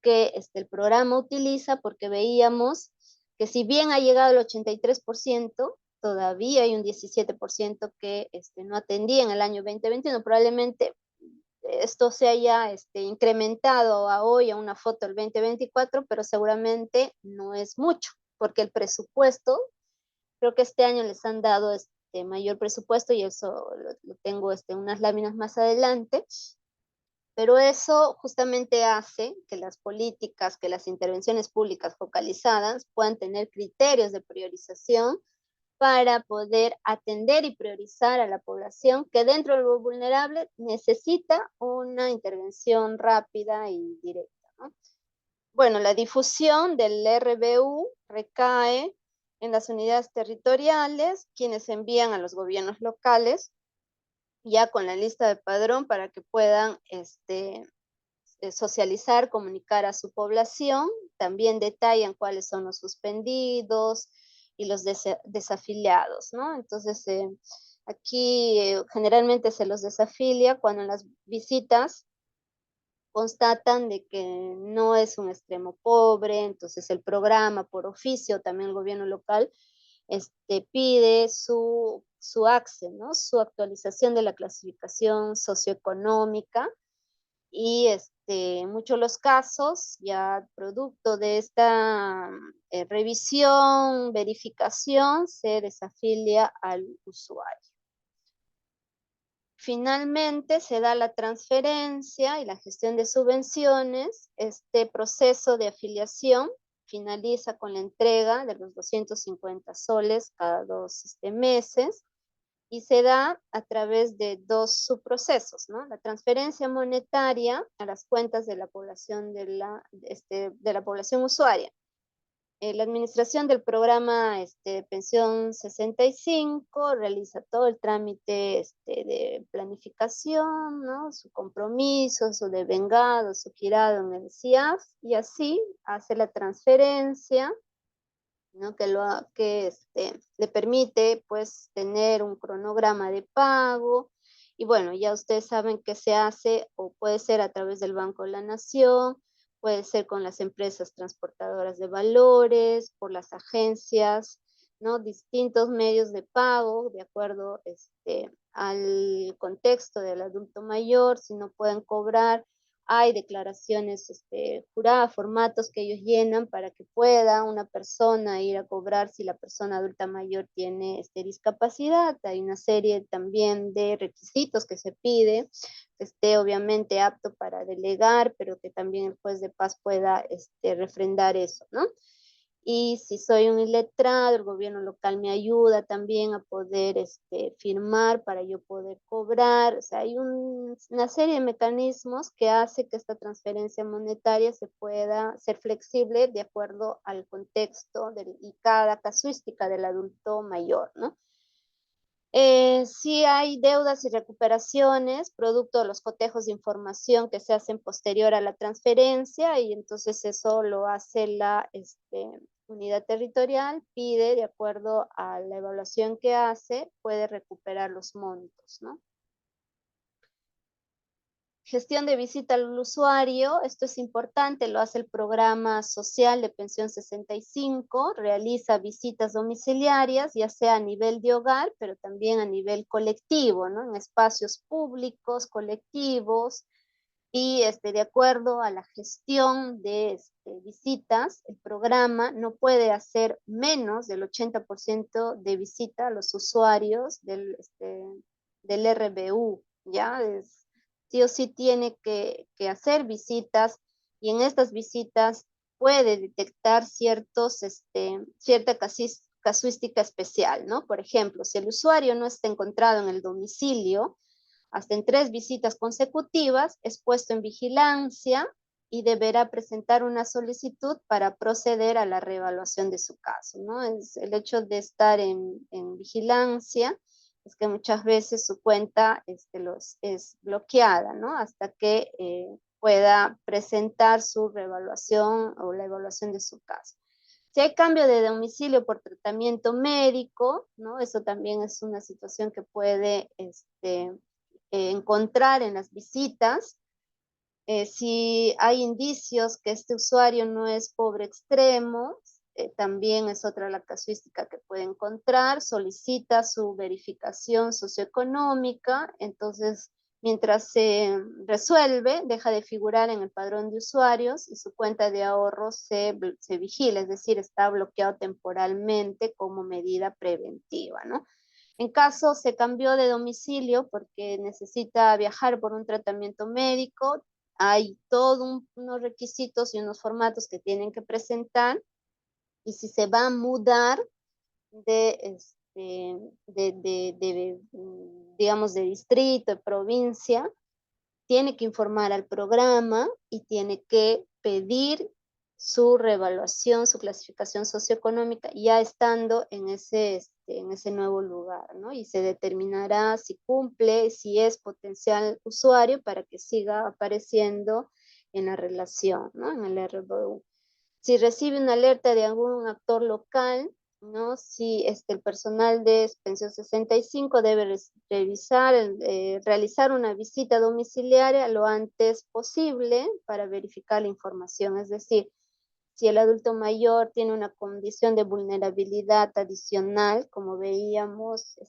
que el programa utiliza porque veíamos que si bien ha llegado el 83%, todavía hay un 17% que no atendía en el año 2021, probablemente esto se haya incrementado a hoy a una foto del 2024, pero seguramente no es mucho, porque el presupuesto, creo que este año les han dado mayor presupuesto y eso lo tengo unas láminas más adelante, pero eso justamente hace que las políticas, que las intervenciones públicas focalizadas puedan tener criterios de priorización para poder atender y priorizar a la población que dentro de lo vulnerable necesita una intervención rápida y directa, ¿no? Bueno, la difusión del RBU recae en las unidades territoriales, quienes envían a los gobiernos locales ya con la lista de padrón para que puedan socializar, comunicar a su población, también detallan cuáles son los suspendidos y los desafiliados, ¿no? Entonces, aquí generalmente se los desafilia cuando en las visitas constatan de que no es un extremo pobre, entonces el programa por oficio, también el gobierno local, pide su ACSE, ¿no? Su actualización de la clasificación socioeconómica, y en muchos de los casos, ya producto de esta revisión, verificación, se desafilia al usuario. Finalmente se da la transferencia y la gestión de subvenciones. Este proceso de afiliación finaliza con la entrega de los 250 soles cada 2 meses, y se da a través de dos subprocesos, ¿no? La transferencia monetaria a las cuentas de la población, de la población usuaria. La administración del programa Pensión 65 realiza todo el trámite de planificación, ¿no? Su compromiso, su devengado, su girado en el CIAF, y así hace la transferencia, ¿no? Que le permite pues tener un cronograma de pago. Y bueno, ya ustedes saben que se hace, o puede ser a través del Banco de la Nación, puede ser con las empresas transportadoras de valores, por las agencias, ¿no? Distintos medios de pago, de acuerdo al contexto del adulto mayor. Si no pueden cobrar, hay declaraciones juradas, formatos que ellos llenan para que pueda una persona ir a cobrar si la persona adulta mayor tiene discapacidad. Hay una serie también de requisitos que se pide, que esté obviamente apto para delegar, pero que también el juez de paz pueda refrendar eso, ¿no? Y si soy un iletrado, el gobierno local me ayuda también a poder firmar para yo poder cobrar. O sea, hay una serie de mecanismos que hace que esta transferencia monetaria se pueda ser flexible de acuerdo al contexto y cada casuística del adulto mayor, ¿no? Sí hay deudas y recuperaciones, producto de los cotejos de información que se hacen posterior a la transferencia, y entonces eso lo hace la unidad territorial, pide de acuerdo a la evaluación que hace, puede recuperar los montos, ¿no? Gestión de visita al usuario, esto es importante, lo hace el programa social de pensión 65, realiza visitas domiciliarias, ya sea a nivel de hogar, pero también a nivel colectivo, ¿no? En espacios públicos, colectivos, y de acuerdo a la gestión de visitas, el programa no puede hacer menos del 80% de visita a los usuarios del RBU, ¿ya? Sí o sí tiene que hacer visitas, y en estas visitas puede detectar cierta casuística especial, ¿no? Por ejemplo, si el usuario no está encontrado en el domicilio, hasta en 3 visitas consecutivas, es puesto en vigilancia y deberá presentar una solicitud para proceder a la reevaluación de su caso, ¿no? Es el hecho de estar en vigilancia, es que muchas veces su cuenta es bloqueada, ¿no? Hasta que pueda presentar su reevaluación o la evaluación de su caso. Si hay cambio de domicilio por tratamiento médico, ¿no? Eso también es una situación que puede encontrar en las visitas. Si hay indicios que este usuario no es pobre extremo, también es otra la casuística que puede encontrar, solicita su verificación socioeconómica, entonces mientras se resuelve, deja de figurar en el padrón de usuarios y su cuenta de ahorros se vigila, es decir, está bloqueado temporalmente como medida preventiva, ¿no? En caso se cambió de domicilio porque necesita viajar por un tratamiento médico, hay todos unos requisitos y unos formatos que tienen que presentar, y si se va a mudar de, digamos, de distrito, de provincia, tiene que informar al programa y tiene que pedir su reevaluación, su clasificación socioeconómica, ya estando en ese nuevo lugar, ¿no? Y se determinará si cumple, si es potencial usuario para que siga apareciendo en la relación, ¿no? En el RBU. Si recibe una alerta de algún actor local, ¿no? Si el personal de pensión 65 debe revisar, realizar una visita domiciliaria lo antes posible para verificar la información. Es decir, si el adulto mayor tiene una condición de vulnerabilidad adicional, como veíamos,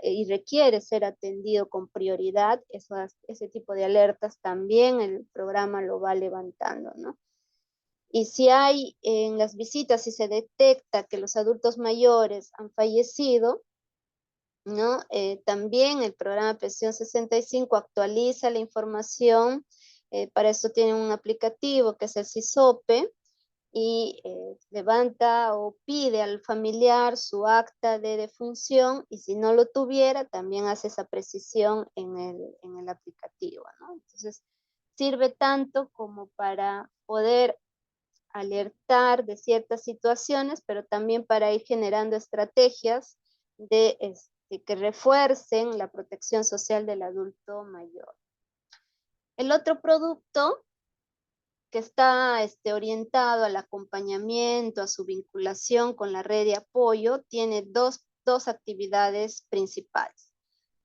y requiere ser atendido con prioridad, ese tipo de alertas también el programa lo va levantando, ¿no? Y si hay en las visitas, si se detecta que los adultos mayores han fallecido, ¿no? También el programa Pensión 65 actualiza la información, para esto tiene un aplicativo que es el SISOPE, y levanta o pide al familiar su acta de defunción, y si no lo tuviera, también hace esa precisión en el aplicativo, ¿no? Entonces, sirve tanto como para poder alertar de ciertas situaciones, pero también para ir generando estrategias que refuercen la protección social del adulto mayor. El otro producto que está orientado al acompañamiento, a su vinculación con la red de apoyo, tiene dos actividades principales.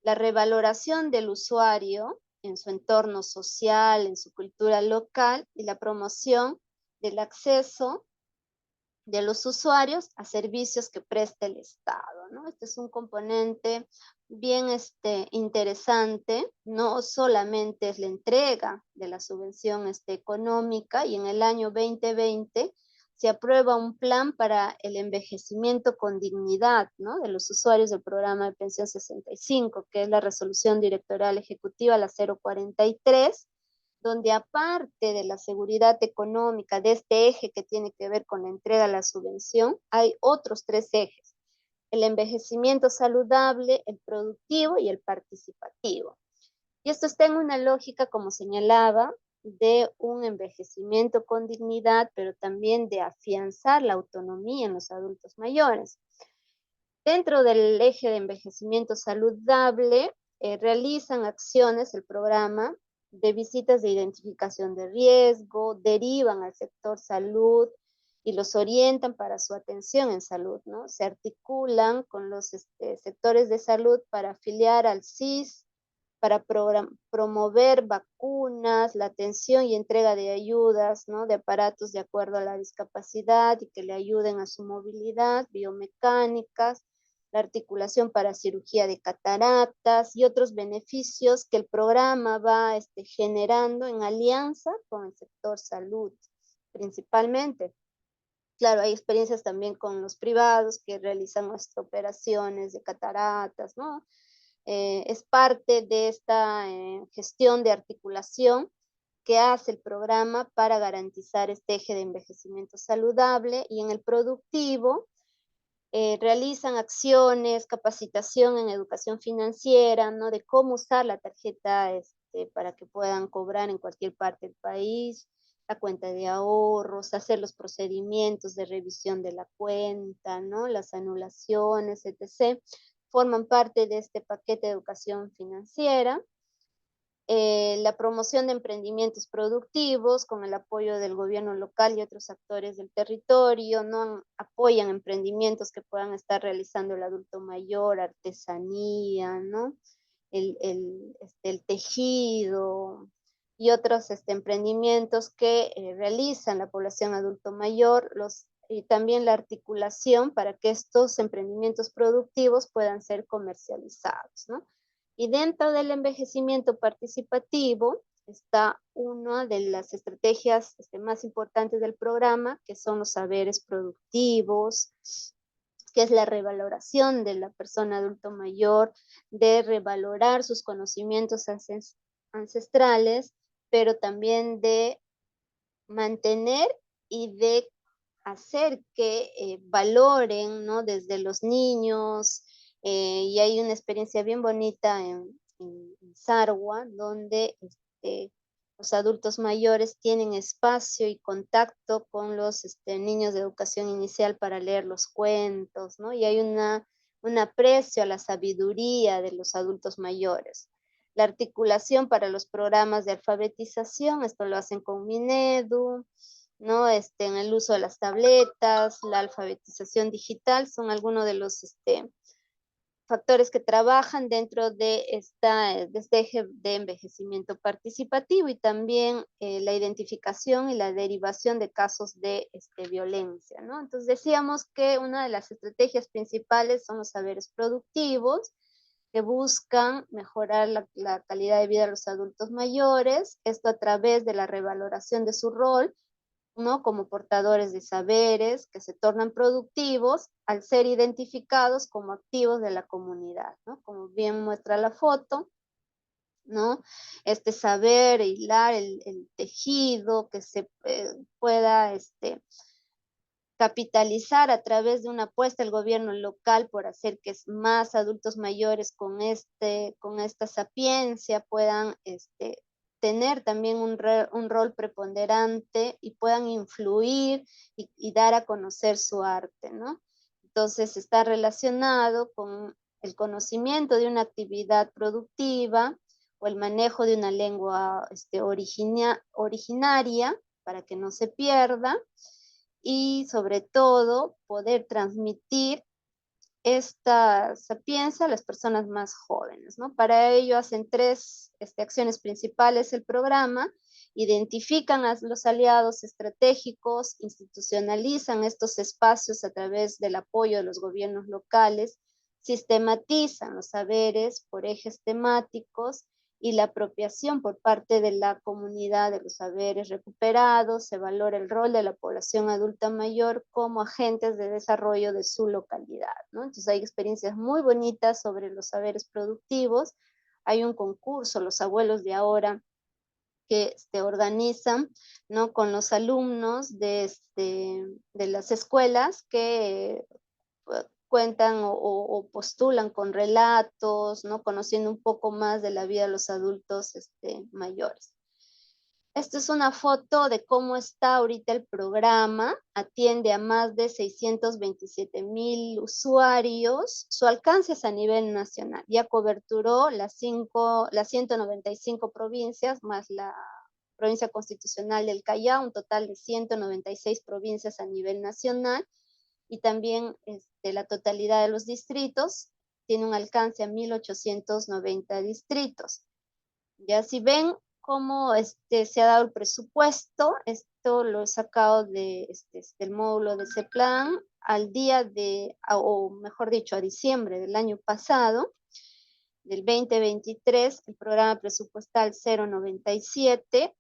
La revaloración del usuario en su entorno social, en su cultura local, y la promoción del acceso de los usuarios a servicios que presta el Estado, ¿no? Este es un componente bien interesante, no solamente es la entrega de la subvención económica, y en el año 2020 se aprueba un plan para el envejecimiento con dignidad, ¿no? De los usuarios del programa de pensión 65, que es la resolución directorial ejecutiva, la 043, donde aparte de la seguridad económica, de este eje que tiene que ver con la entrega de la subvención, hay otros tres ejes: el envejecimiento saludable, el productivo y el participativo. Y esto está en una lógica, como señalaba, de un envejecimiento con dignidad, pero también de afianzar la autonomía en los adultos mayores. Dentro del eje de envejecimiento saludable, realizan acciones el programa de visitas de identificación de riesgo, derivan al sector salud y los orientan para su atención en salud, ¿no? Se articulan con los sectores de salud para afiliar al CIS, para promover vacunas, la atención y entrega de ayudas, ¿no? De aparatos de acuerdo a la discapacidad y que le ayuden a su movilidad, biomecánicas, la articulación para cirugía de cataratas y otros beneficios que el programa va generando en alianza con el sector salud, principalmente. Claro, hay experiencias también con los privados que realizan operaciones de cataratas, ¿no? Es parte de esta gestión de articulación que hace el programa para garantizar este eje de envejecimiento saludable. Y en el productivo, realizan acciones, capacitación en educación financiera, ¿no? De cómo usar la tarjeta para que puedan cobrar en cualquier parte del país, la cuenta de ahorros, hacer los procedimientos de revisión de la cuenta, ¿no? Las anulaciones, etc. Forman parte de este paquete de educación financiera. La promoción de emprendimientos productivos con el apoyo del gobierno local y otros actores del territorio, ¿no? Apoyan emprendimientos que puedan estar realizando el adulto mayor, artesanía, ¿no? El tejido y otros emprendimientos que realizan la población adulto mayor, y también la articulación para que estos emprendimientos productivos puedan ser comercializados, ¿no? Y dentro del envejecimiento participativo está una de las estrategias más importantes del programa, que son los saberes productivos, que es la revaloración de la persona adulto mayor, de revalorar sus conocimientos ancestrales, pero también de mantener y de hacer que valoren, ¿no? Desde los niños, y hay una experiencia bien bonita en Sarwa, donde los adultos mayores tienen espacio y contacto con los niños de educación inicial para leer los cuentos, ¿no? Y hay un aprecio a la sabiduría de los adultos mayores. La articulación para los programas de alfabetización, esto lo hacen con Minedu, ¿no? En el uso de las tabletas, la alfabetización digital, son algunos de los factores que trabajan dentro de, de este eje de envejecimiento participativo, y también la identificación y la derivación de casos de violencia, ¿no? Entonces decíamos que una de las estrategias principales son los saberes productivos, que buscan mejorar la calidad de vida de los adultos mayores, esto a través de la revaloración de su rol, ¿no? Como portadores de saberes que se tornan productivos al ser identificados como activos de la comunidad, ¿no? Como bien muestra la foto, ¿no? Este saber hilar el tejido, que se pueda capitalizar a través de una apuesta del gobierno local por hacer que más adultos mayores con esta sapiencia puedan tener también un rol preponderante y puedan influir y dar a conocer su arte, ¿no? Entonces está relacionado con el conocimiento de una actividad productiva o el manejo de una lengua originaria para que no se pierda, y sobre todo poder transmitir esta sapiencia a las personas más jóvenes, ¿no? Para ello hacen tres acciones principales el programa: identifican a los aliados estratégicos, institucionalizan estos espacios a través del apoyo de los gobiernos locales, sistematizan los saberes por ejes temáticos y la apropiación por parte de la comunidad de los saberes recuperados. Se valora el rol de la población adulta mayor como agentes de desarrollo de su localidad, ¿no? Entonces hay experiencias muy bonitas sobre los saberes productivos. Hay un concurso, Los Abuelos de Ahora, que organizan, ¿no? Con los alumnos de las escuelas que cuentan o postulan con relatos, ¿no? Conociendo un poco más de la vida de los adultos mayores. Esta es una foto de cómo está ahorita el programa. Atiende a más de 627,000 usuarios. Su alcance es a nivel nacional. Ya coberturó las 195 provincias, más la provincia constitucional del Callao, un total de 196 provincias a nivel nacional, y también la totalidad de los distritos. Tiene un alcance a 1,890 distritos. Ya si ven cómo se ha dado el presupuesto, esto lo he sacado del módulo de ese plan al día o mejor dicho, a diciembre del año pasado, del 2023, el programa presupuestal 097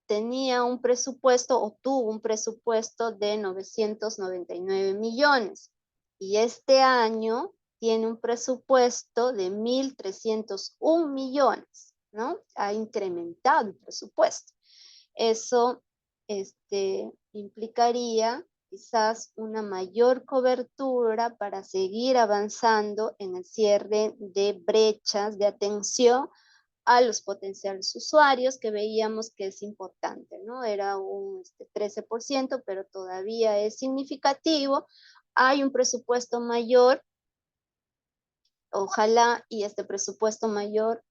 tenía un presupuesto o tuvo un presupuesto de 999 millones. Y este año tiene un presupuesto de 1,301 millones, ¿no? Ha incrementado el presupuesto. Eso implicaría quizás una mayor cobertura para seguir avanzando en el cierre de brechas de atención a los potenciales usuarios, que veíamos que es importante, ¿no? Era un 13%, pero todavía es significativo. Hay un presupuesto mayor, ojalá, y este presupuesto mayor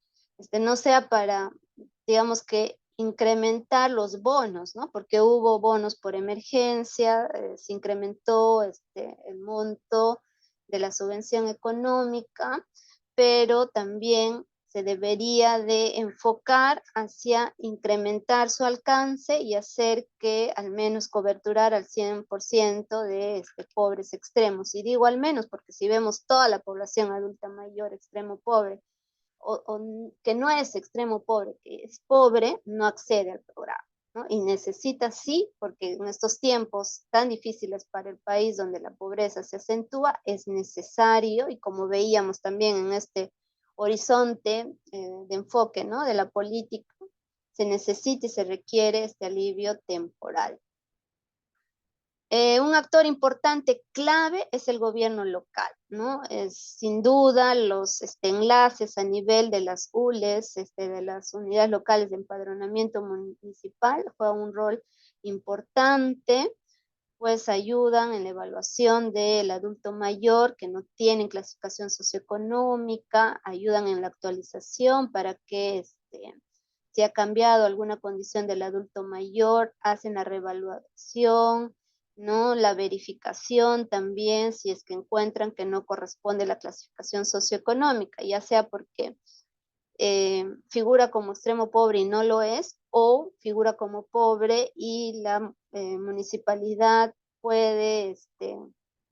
no sea para, digamos, que incrementar los bonos, ¿no? Porque hubo bonos por emergencia, se incrementó el monto de la subvención económica, pero también se debería de enfocar hacia incrementar su alcance y hacer que al menos coberturar al 100% de pobres extremos. Y digo al menos porque si vemos toda la población adulta mayor extremo pobre, o que no es extremo pobre, que es pobre, no accede al programa, ¿no? Y necesita sí, porque en estos tiempos tan difíciles para el país donde la pobreza se acentúa, es necesario, y como veíamos también en este horizonte de enfoque, ¿no? De la política, se necesita y se requiere este alivio temporal. Un actor importante, clave, es el gobierno local, ¿no? Sin duda los enlaces a nivel de las ULES, de las unidades locales de empadronamiento municipal, juegan un rol importante, pues ayudan en la evaluación del adulto mayor que no tienen clasificación socioeconómica, ayudan en la actualización para que si ha cambiado alguna condición del adulto mayor, hacen la reevaluación, ¿no? La verificación también, si es que encuentran que no corresponde a la clasificación socioeconómica, ya sea porque figura como extremo pobre y no lo es, o figura como pobre y la municipalidad puede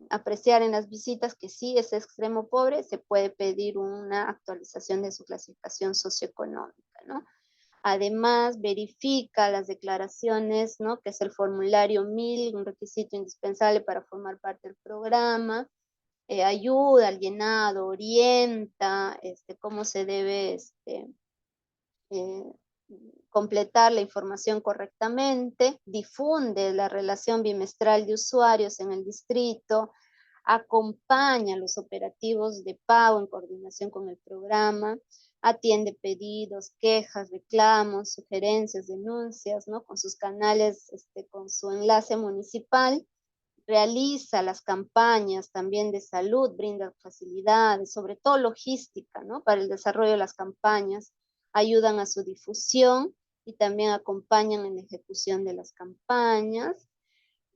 apreciar en las visitas que sí es extremo pobre, se puede pedir una actualización de su clasificación socioeconómica, ¿no? Además, verifica las declaraciones, ¿no? Que es el formulario 1000, un requisito indispensable para formar parte del programa. Ayuda al llenado, orienta cómo se debe eh, completar la información correctamente, difunde la relación bimestral de usuarios en el distrito, acompaña los operativos de pago en coordinación con el programa, atiende pedidos, quejas, reclamos, sugerencias, denuncias, ¿no? Con sus canales, con su enlace municipal, realiza las campañas también de salud, brinda facilidades, sobre todo logística, ¿no? Para el desarrollo de las campañas, ayudan a su difusión y también acompañan en la ejecución de las campañas.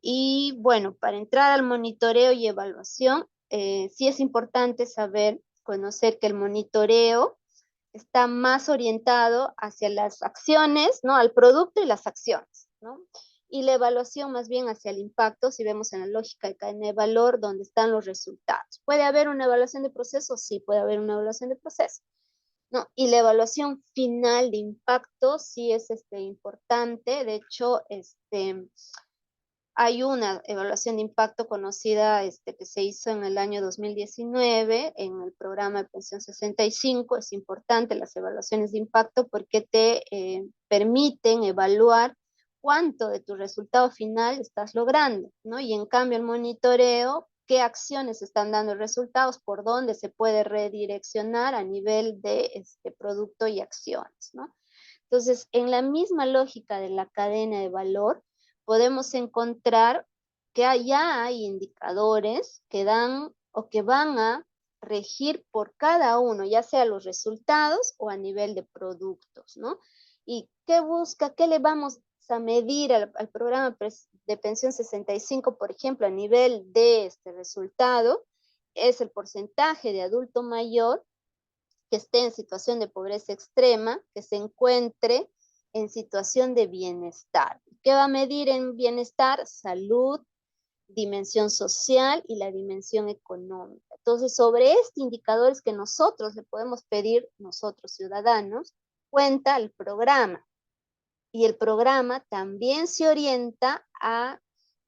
Y bueno, para entrar al monitoreo y evaluación, sí es importante saber, conocer que el monitoreo está más orientado hacia las acciones, ¿no? Al producto y las acciones, ¿no? Y la evaluación más bien hacia el impacto, si vemos en la lógica de cadena de valor, donde están los resultados. ¿Puede haber una evaluación de proceso? Sí, puede haber una evaluación de proceso. ¿No? Y la evaluación final de impacto sí es importante. De hecho, hay una evaluación de impacto conocida que se hizo en el año 2019 en el programa de pensión 65. Es importante las evaluaciones de impacto porque te permiten evaluar cuánto de tu resultado final estás logrando, ¿no? Y en cambio el monitoreo, qué acciones están dando resultados, por dónde se puede redireccionar a nivel de producto y acciones, ¿no? Entonces, en la misma lógica de la cadena de valor, podemos encontrar que ya hay indicadores que dan o que van a regir por cada uno, ya sea los resultados o a nivel de productos, ¿no? ¿Y qué busca? ¿Qué le vamos a medir al programa de pensión 65, por ejemplo, a nivel de este resultado? Es el porcentaje de adulto mayor que esté en situación de pobreza extrema, que se encuentre en situación de bienestar. ¿Qué va a medir en bienestar? Salud, dimensión social y la dimensión económica. Entonces, sobre este indicador es que nosotros le podemos pedir, nosotros ciudadanos, cuenta el programa. Y el programa también se orienta a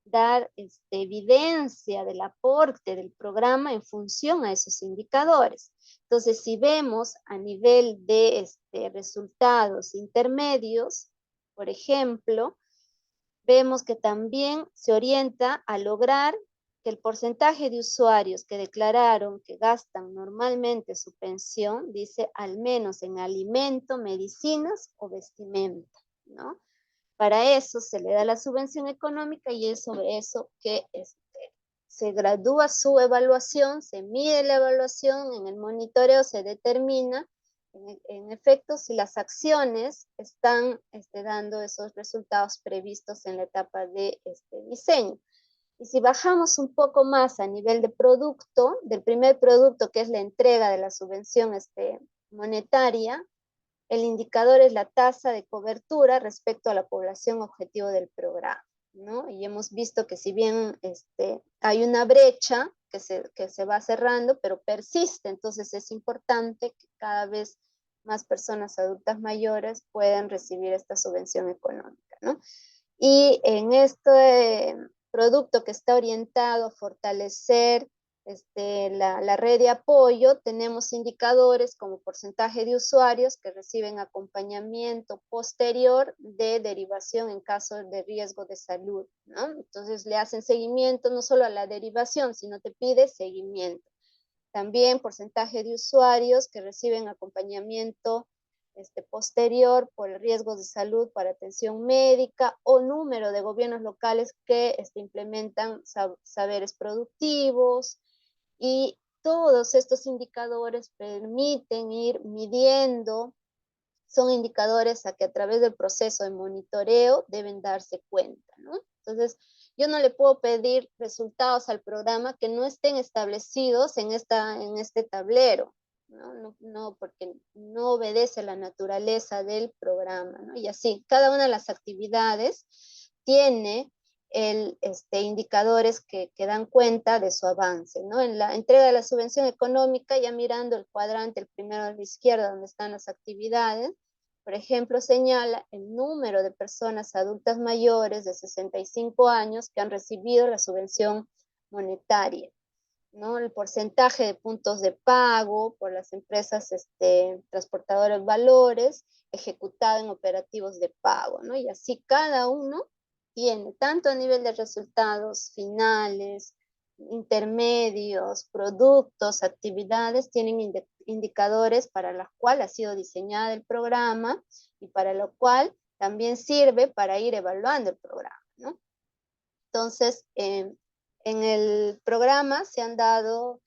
dar evidencia del aporte del programa en función a esos indicadores. Entonces, si vemos a nivel de resultados intermedios, por ejemplo, vemos que también se orienta a lograr que el porcentaje de usuarios que declararon que gastan normalmente su pensión, dice, al menos en alimento, medicinas o vestimenta, ¿no? Para eso se le da la subvención económica y es sobre eso que se gradúa su evaluación, se mide la evaluación, en el monitoreo se determina en efecto si las acciones están dando esos resultados previstos en la etapa de diseño. Y si bajamos un poco más a nivel de producto, del primer producto que es la entrega de la subvención monetaria, el indicador es la tasa de cobertura respecto a la población objetivo del programa, ¿no? Y hemos visto que si bien hay una brecha que se va cerrando, pero persiste, entonces es importante que cada vez más personas adultas mayores puedan recibir esta subvención económica, ¿no? Y en este producto que está orientado a fortalecer la red de apoyo, tenemos indicadores como porcentaje de usuarios que reciben acompañamiento posterior de derivación en caso de riesgo de salud, ¿no? Entonces le hacen seguimiento no solo a la derivación, sino te pide seguimiento. También porcentaje de usuarios que reciben acompañamiento posterior por riesgos de salud para atención médica o número de gobiernos locales que implementan saberes productivos, y todos estos indicadores permiten ir midiendo son indicadores a que a través del proceso de monitoreo deben darse cuenta, ¿no? Entonces, yo no le puedo pedir resultados al programa que no estén establecidos en este tablero, ¿no? Porque no obedece la naturaleza del programa, ¿no? Y así, cada una de las actividades tiene indicadores que dan cuenta de su avance, ¿no? En la entrega de la subvención económica, ya mirando el cuadrante, el primero a la izquierda, donde están las actividades, por ejemplo, señala el número de personas adultas mayores de 65 años que han recibido la subvención monetaria, ¿no? El porcentaje de puntos de pago por las empresas transportadoras de valores ejecutado en operativos de pago, ¿no? Y así cada uno tiene, tanto a nivel de resultados finales, intermedios, productos, actividades, tienen indicadores para los cuales ha sido diseñado el programa y para lo cual también sirve para ir evaluando el programa, ¿no? Entonces, en el programa se han dado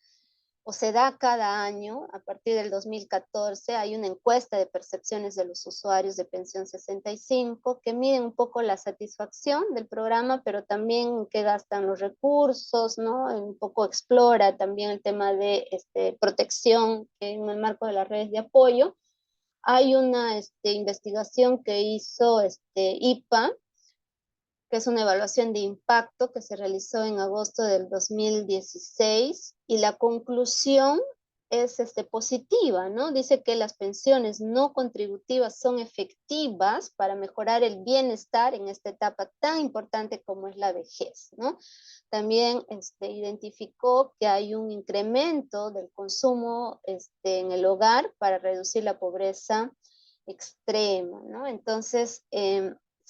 o se da cada año, a partir del 2014, hay una encuesta de percepciones de los usuarios de pensión 65 que miden un poco la satisfacción del programa, pero también en qué gastan los recursos, ¿no? Un poco explora también el tema de protección en el marco de las redes de apoyo. Hay una investigación que hizo IPA, que es una evaluación de impacto que se realizó en agosto del 2016, y la conclusión es positiva, ¿no? Dice que las pensiones no contributivas son efectivas para mejorar el bienestar en esta etapa tan importante como es la vejez, ¿no? También identificó que hay un incremento del consumo en el hogar para reducir la pobreza extrema, ¿no? Entonces,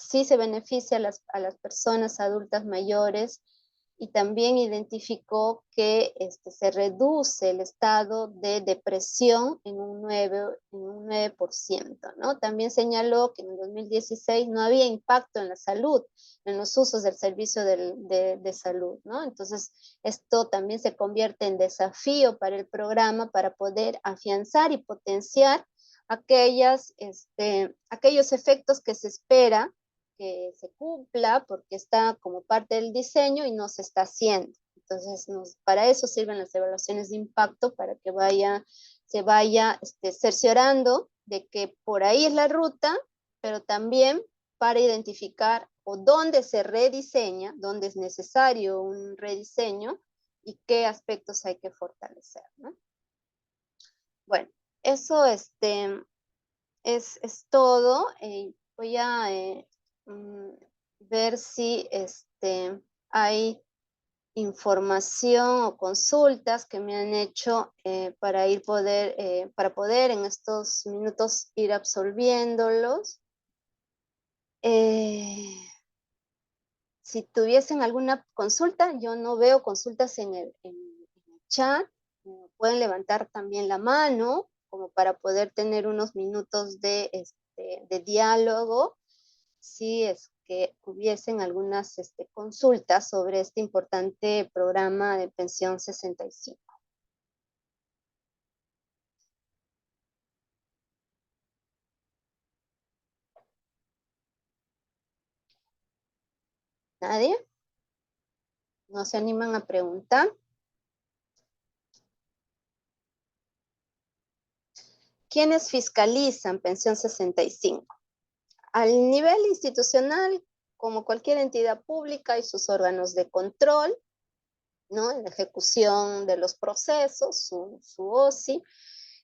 sí se beneficia a las personas adultas mayores, y también identificó que se reduce el estado de depresión en un 9%, ¿no? También señaló que en el 2016 no había impacto en la salud, en los usos del servicio de salud, ¿no? Entonces, esto también se convierte en desafío para el programa para poder afianzar y potenciar aquellos efectos que se espera que se cumpla porque está como parte del diseño y no se está haciendo. Entonces, para eso sirven las evaluaciones de impacto, para que se vaya cerciorando de que por ahí es la ruta, pero también para identificar o dónde se rediseña, dónde es necesario un rediseño y qué aspectos hay que fortalecer, ¿no? Bueno, eso es todo. Voy a ver si hay información o consultas que me han hecho para poder en estos minutos ir absolviéndolos. Si tuviesen alguna consulta, yo no veo consultas en el chat. Pueden levantar también la mano como para poder tener unos minutos de diálogo, si es que hubiesen algunas consultas sobre este importante programa de pensión 65. ¿Nadie? ¿No se animan a preguntar? ¿Quiénes fiscalizan pensión 65? Al nivel institucional, como cualquier entidad pública y sus órganos de control, ¿no? En la ejecución de los procesos, su OSI,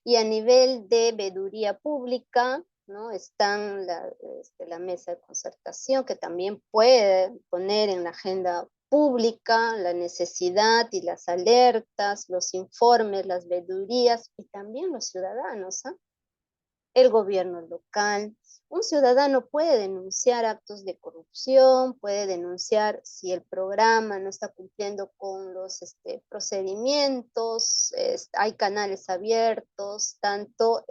y a nivel de veeduría pública, ¿no? Están la mesa de concertación, que también puede poner en la agenda pública la necesidad y las alertas, los informes, las veedurías, y también los ciudadanos, ¿eh? El gobierno local. Un ciudadano puede denunciar actos de corrupción, puede denunciar si el programa no está cumpliendo con los procedimientos. Hay canales abiertos, tanto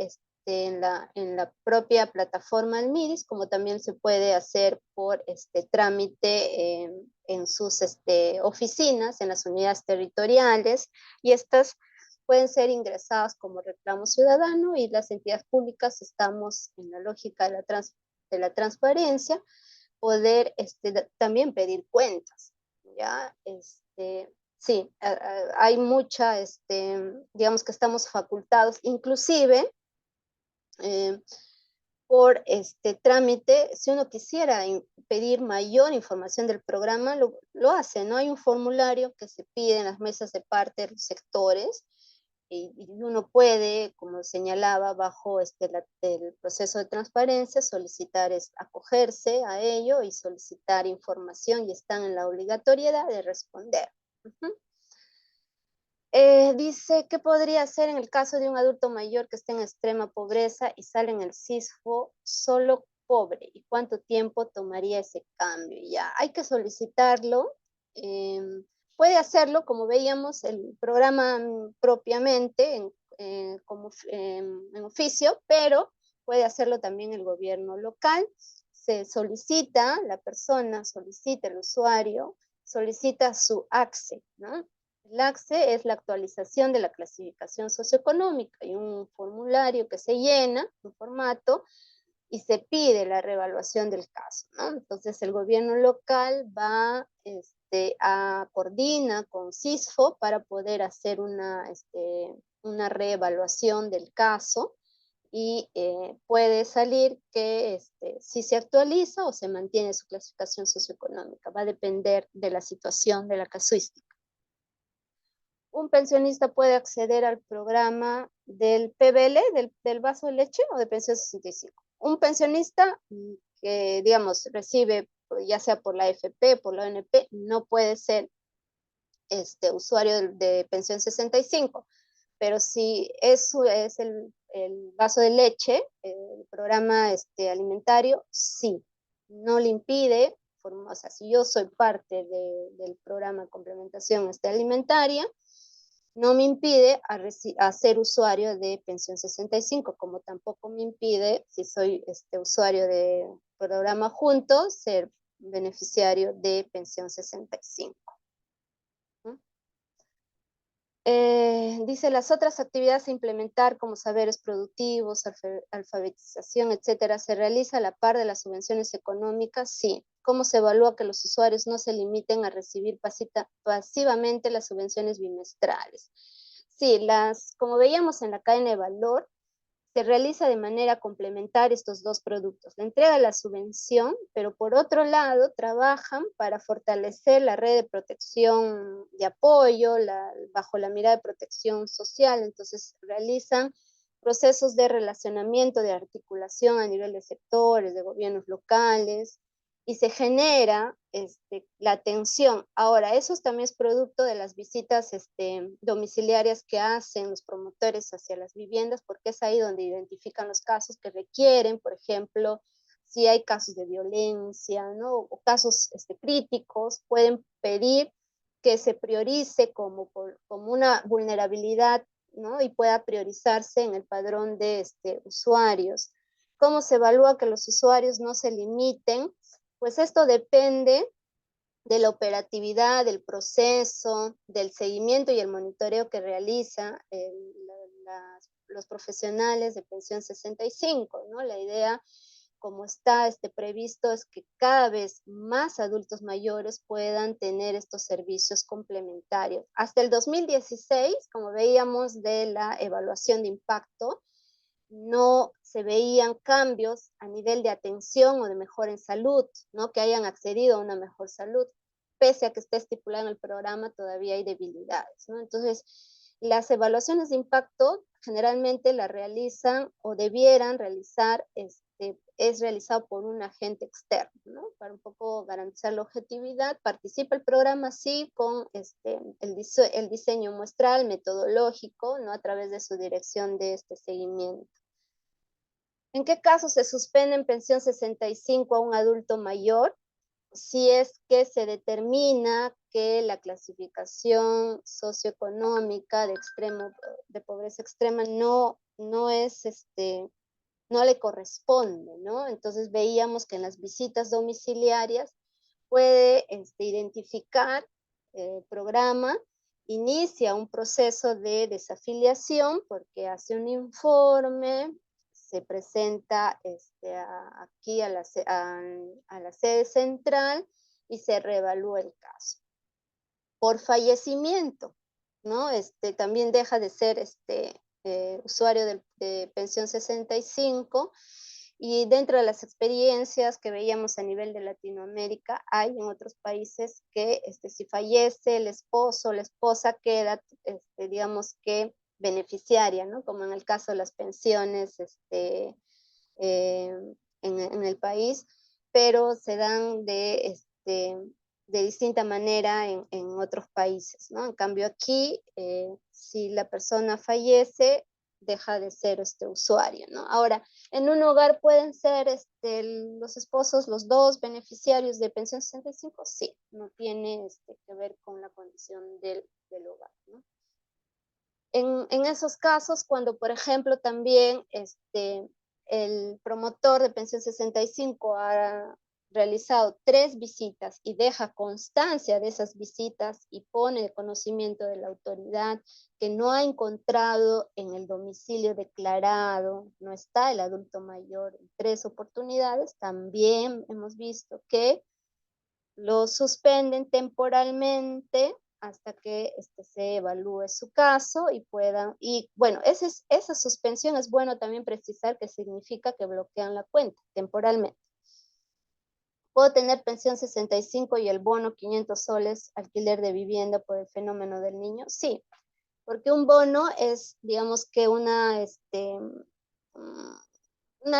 en la propia plataforma del MIDIS, como también se puede hacer por trámite en sus oficinas, en las unidades territoriales, y estas pueden ser ingresadas como reclamo ciudadano y las entidades públicas estamos en la lógica de la transparencia, poder también pedir cuentas, ¿ya? Sí, hay mucha, digamos que estamos facultados, inclusive eh, por este trámite, si uno quisiera pedir mayor información del programa, lo hace, ¿no? Hay un formulario que se pide en las mesas de parte de los sectores y uno puede, como señalaba, bajo el proceso de transparencia, solicitar, acogerse a ello y solicitar información y están en la obligatoriedad de responder. Ujú. Dice, ¿qué podría hacer en el caso de un adulto mayor que esté en extrema pobreza y sale en el CISFO solo pobre? ¿Y cuánto tiempo tomaría ese cambio? Ya, hay que solicitarlo. eh, Puede hacerlo, como veíamos, el programa propiamente en oficio, pero puede hacerlo también el gobierno local. Se solicita, la persona solicita, el usuario solicita su ACCE, ¿no? El ACCE es la actualización de la clasificación socioeconómica y un formulario que se llena, un formato, y se pide la reevaluación del caso, ¿no? Entonces el gobierno local va coordina con CISFO para poder hacer una reevaluación del caso y puede salir que si se actualiza o se mantiene su clasificación socioeconómica. Va a depender de la situación, de la casuística. Un pensionista puede acceder al programa del PBL, del vaso de leche o de pensión 65. Un pensionista que, digamos, recibe ya sea por la AFP, por la ONP, no puede ser usuario de pensión 65, pero si es el vaso de leche, el programa alimentario, sí, no le impide, o sea, si yo soy parte del programa de complementación alimentaria, no me impide a ser usuario de pensión 65, como tampoco me impide, si soy usuario de programa junto, ser beneficiario de pensión 65. ¿No? Dice, las otras actividades a implementar, como saberes productivos, alfabetización, etcétera, ¿se realiza a la par de las subvenciones económicas? Sí. ¿Cómo se evalúa que los usuarios no se limiten a recibir pasivamente las subvenciones bimestrales? Sí, como veíamos en la cadena de valor, se realiza de manera complementaria estos dos productos. La entrega de la subvención, pero por otro lado trabajan para fortalecer la red de protección de apoyo, bajo la mirada de protección social. Entonces realizan procesos de relacionamiento, de articulación a nivel de sectores, de gobiernos locales, y se genera la atención. Ahora, eso también es producto de las visitas domiciliarias que hacen los promotores hacia las viviendas, porque es ahí donde identifican los casos que requieren, por ejemplo, si hay casos de violencia, ¿no? O casos críticos, pueden pedir que se priorice como una vulnerabilidad, ¿no? Y pueda priorizarse en el padrón de usuarios. ¿Cómo se evalúa que los usuarios no se limiten? Pues esto depende de la operatividad, del proceso, del seguimiento y el monitoreo que realiza los profesionales de pensión 65, ¿no? La idea, como está previsto, es que cada vez más adultos mayores puedan tener estos servicios complementarios. Hasta el 2016, como veíamos de la evaluación de impacto, no se veían cambios a nivel de atención o de mejora en salud, ¿no? Que hayan accedido a una mejor salud. Pese a que esté estipulado en el programa, todavía hay debilidades, ¿no? Entonces, las evaluaciones de impacto generalmente las realizan o debieran realizar, es realizado por un agente externo, ¿no? Para un poco garantizar la objetividad. Participa el programa, sí, con el diseño muestral, metodológico, ¿no? A través de su dirección de seguimiento. ¿En qué caso se suspende en pensión 65 a un adulto mayor? Si es que se determina que la clasificación socioeconómica de pobreza extrema no es no le corresponde, ¿no? Entonces veíamos que en las visitas domiciliarias puede identificar el programa inicia un proceso de desafiliación porque hace un informe, se presenta aquí a la sede central y se reevalúa el caso. Por fallecimiento, ¿no? También deja de ser usuario de pensión 65 y dentro de las experiencias que veíamos a nivel de Latinoamérica, hay en otros países que si fallece el esposo o la esposa queda, digamos que beneficiaria, ¿no? Como en el caso de las pensiones en el país, pero se dan de distinta manera en otros países, ¿no? En cambio aquí, si la persona fallece, deja de ser usuario, ¿no? Ahora, en un hogar pueden ser los esposos, los dos beneficiarios de pensión 65, sí, no tiene que ver con la condición del hogar, ¿no? En esos casos, cuando por ejemplo también el promotor de pensión 65 ha realizado 3 visitas y deja constancia de esas visitas y pone el conocimiento de la autoridad que no ha encontrado en el domicilio declarado, no está el adulto mayor en 3 oportunidades, también hemos visto que lo suspenden temporalmente hasta que se evalúe su caso y puedan, y bueno, esa suspensión es bueno también precisar que significa que bloquean la cuenta temporalmente. ¿Puedo tener pensión 65 y el bono 500 soles alquiler de vivienda por el fenómeno del niño? Sí, porque un bono es, digamos que una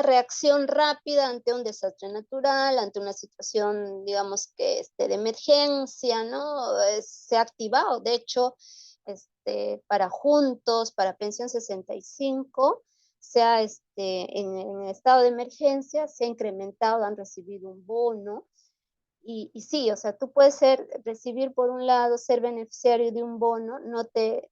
reacción rápida ante un desastre natural, ante una situación, digamos que de emergencia, ¿no? Se ha activado, de hecho, para juntos, para pensión 65, en estado de emergencia, se ha incrementado, han recibido un bono, y sí, o sea, tú puedes recibir por un lado, ser beneficiario de un bono, no te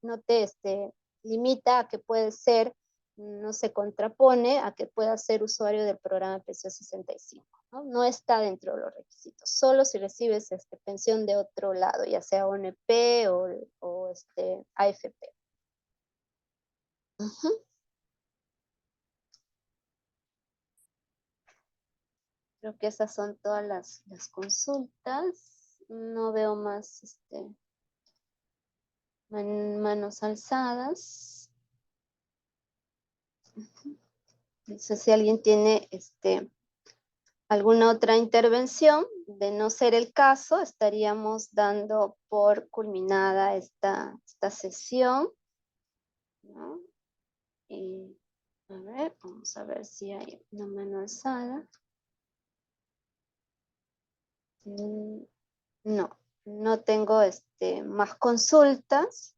limita a que puedes ser, no se contrapone a que puedas ser usuario del programa de pensión 65, ¿no? No está dentro de los requisitos, solo si recibes pensión de otro lado, ya sea ONP o AFP. Ujú. Creo que esas son todas las consultas. No veo más manos alzadas. No sé si alguien tiene alguna otra intervención. De no ser el caso, estaríamos dando por culminada esta sesión, ¿no? Y a ver, vamos a ver si hay una mano alzada. No, no tengo más consultas.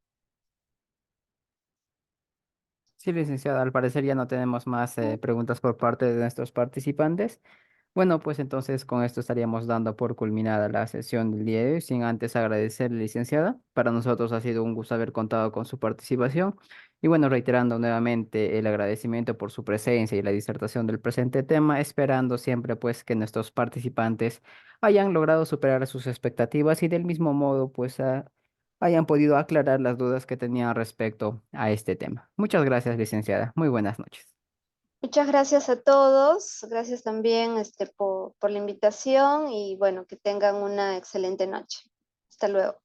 Sí, licenciada, al parecer ya no tenemos más preguntas por parte de nuestros participantes. Bueno, pues entonces con esto estaríamos dando por culminada la sesión del día de hoy, sin antes agradecerle, licenciada. Para nosotros ha sido un gusto haber contado con su participación. Y bueno, reiterando nuevamente el agradecimiento por su presencia y la disertación del presente tema, esperando siempre pues que nuestros participantes hayan logrado superar sus expectativas y del mismo modo pues hayan podido aclarar las dudas que tenían respecto a este tema. Muchas gracias, licenciada. Muy buenas noches.
Muchas gracias a todos. Gracias también por la invitación y bueno, que tengan una excelente noche. Hasta luego.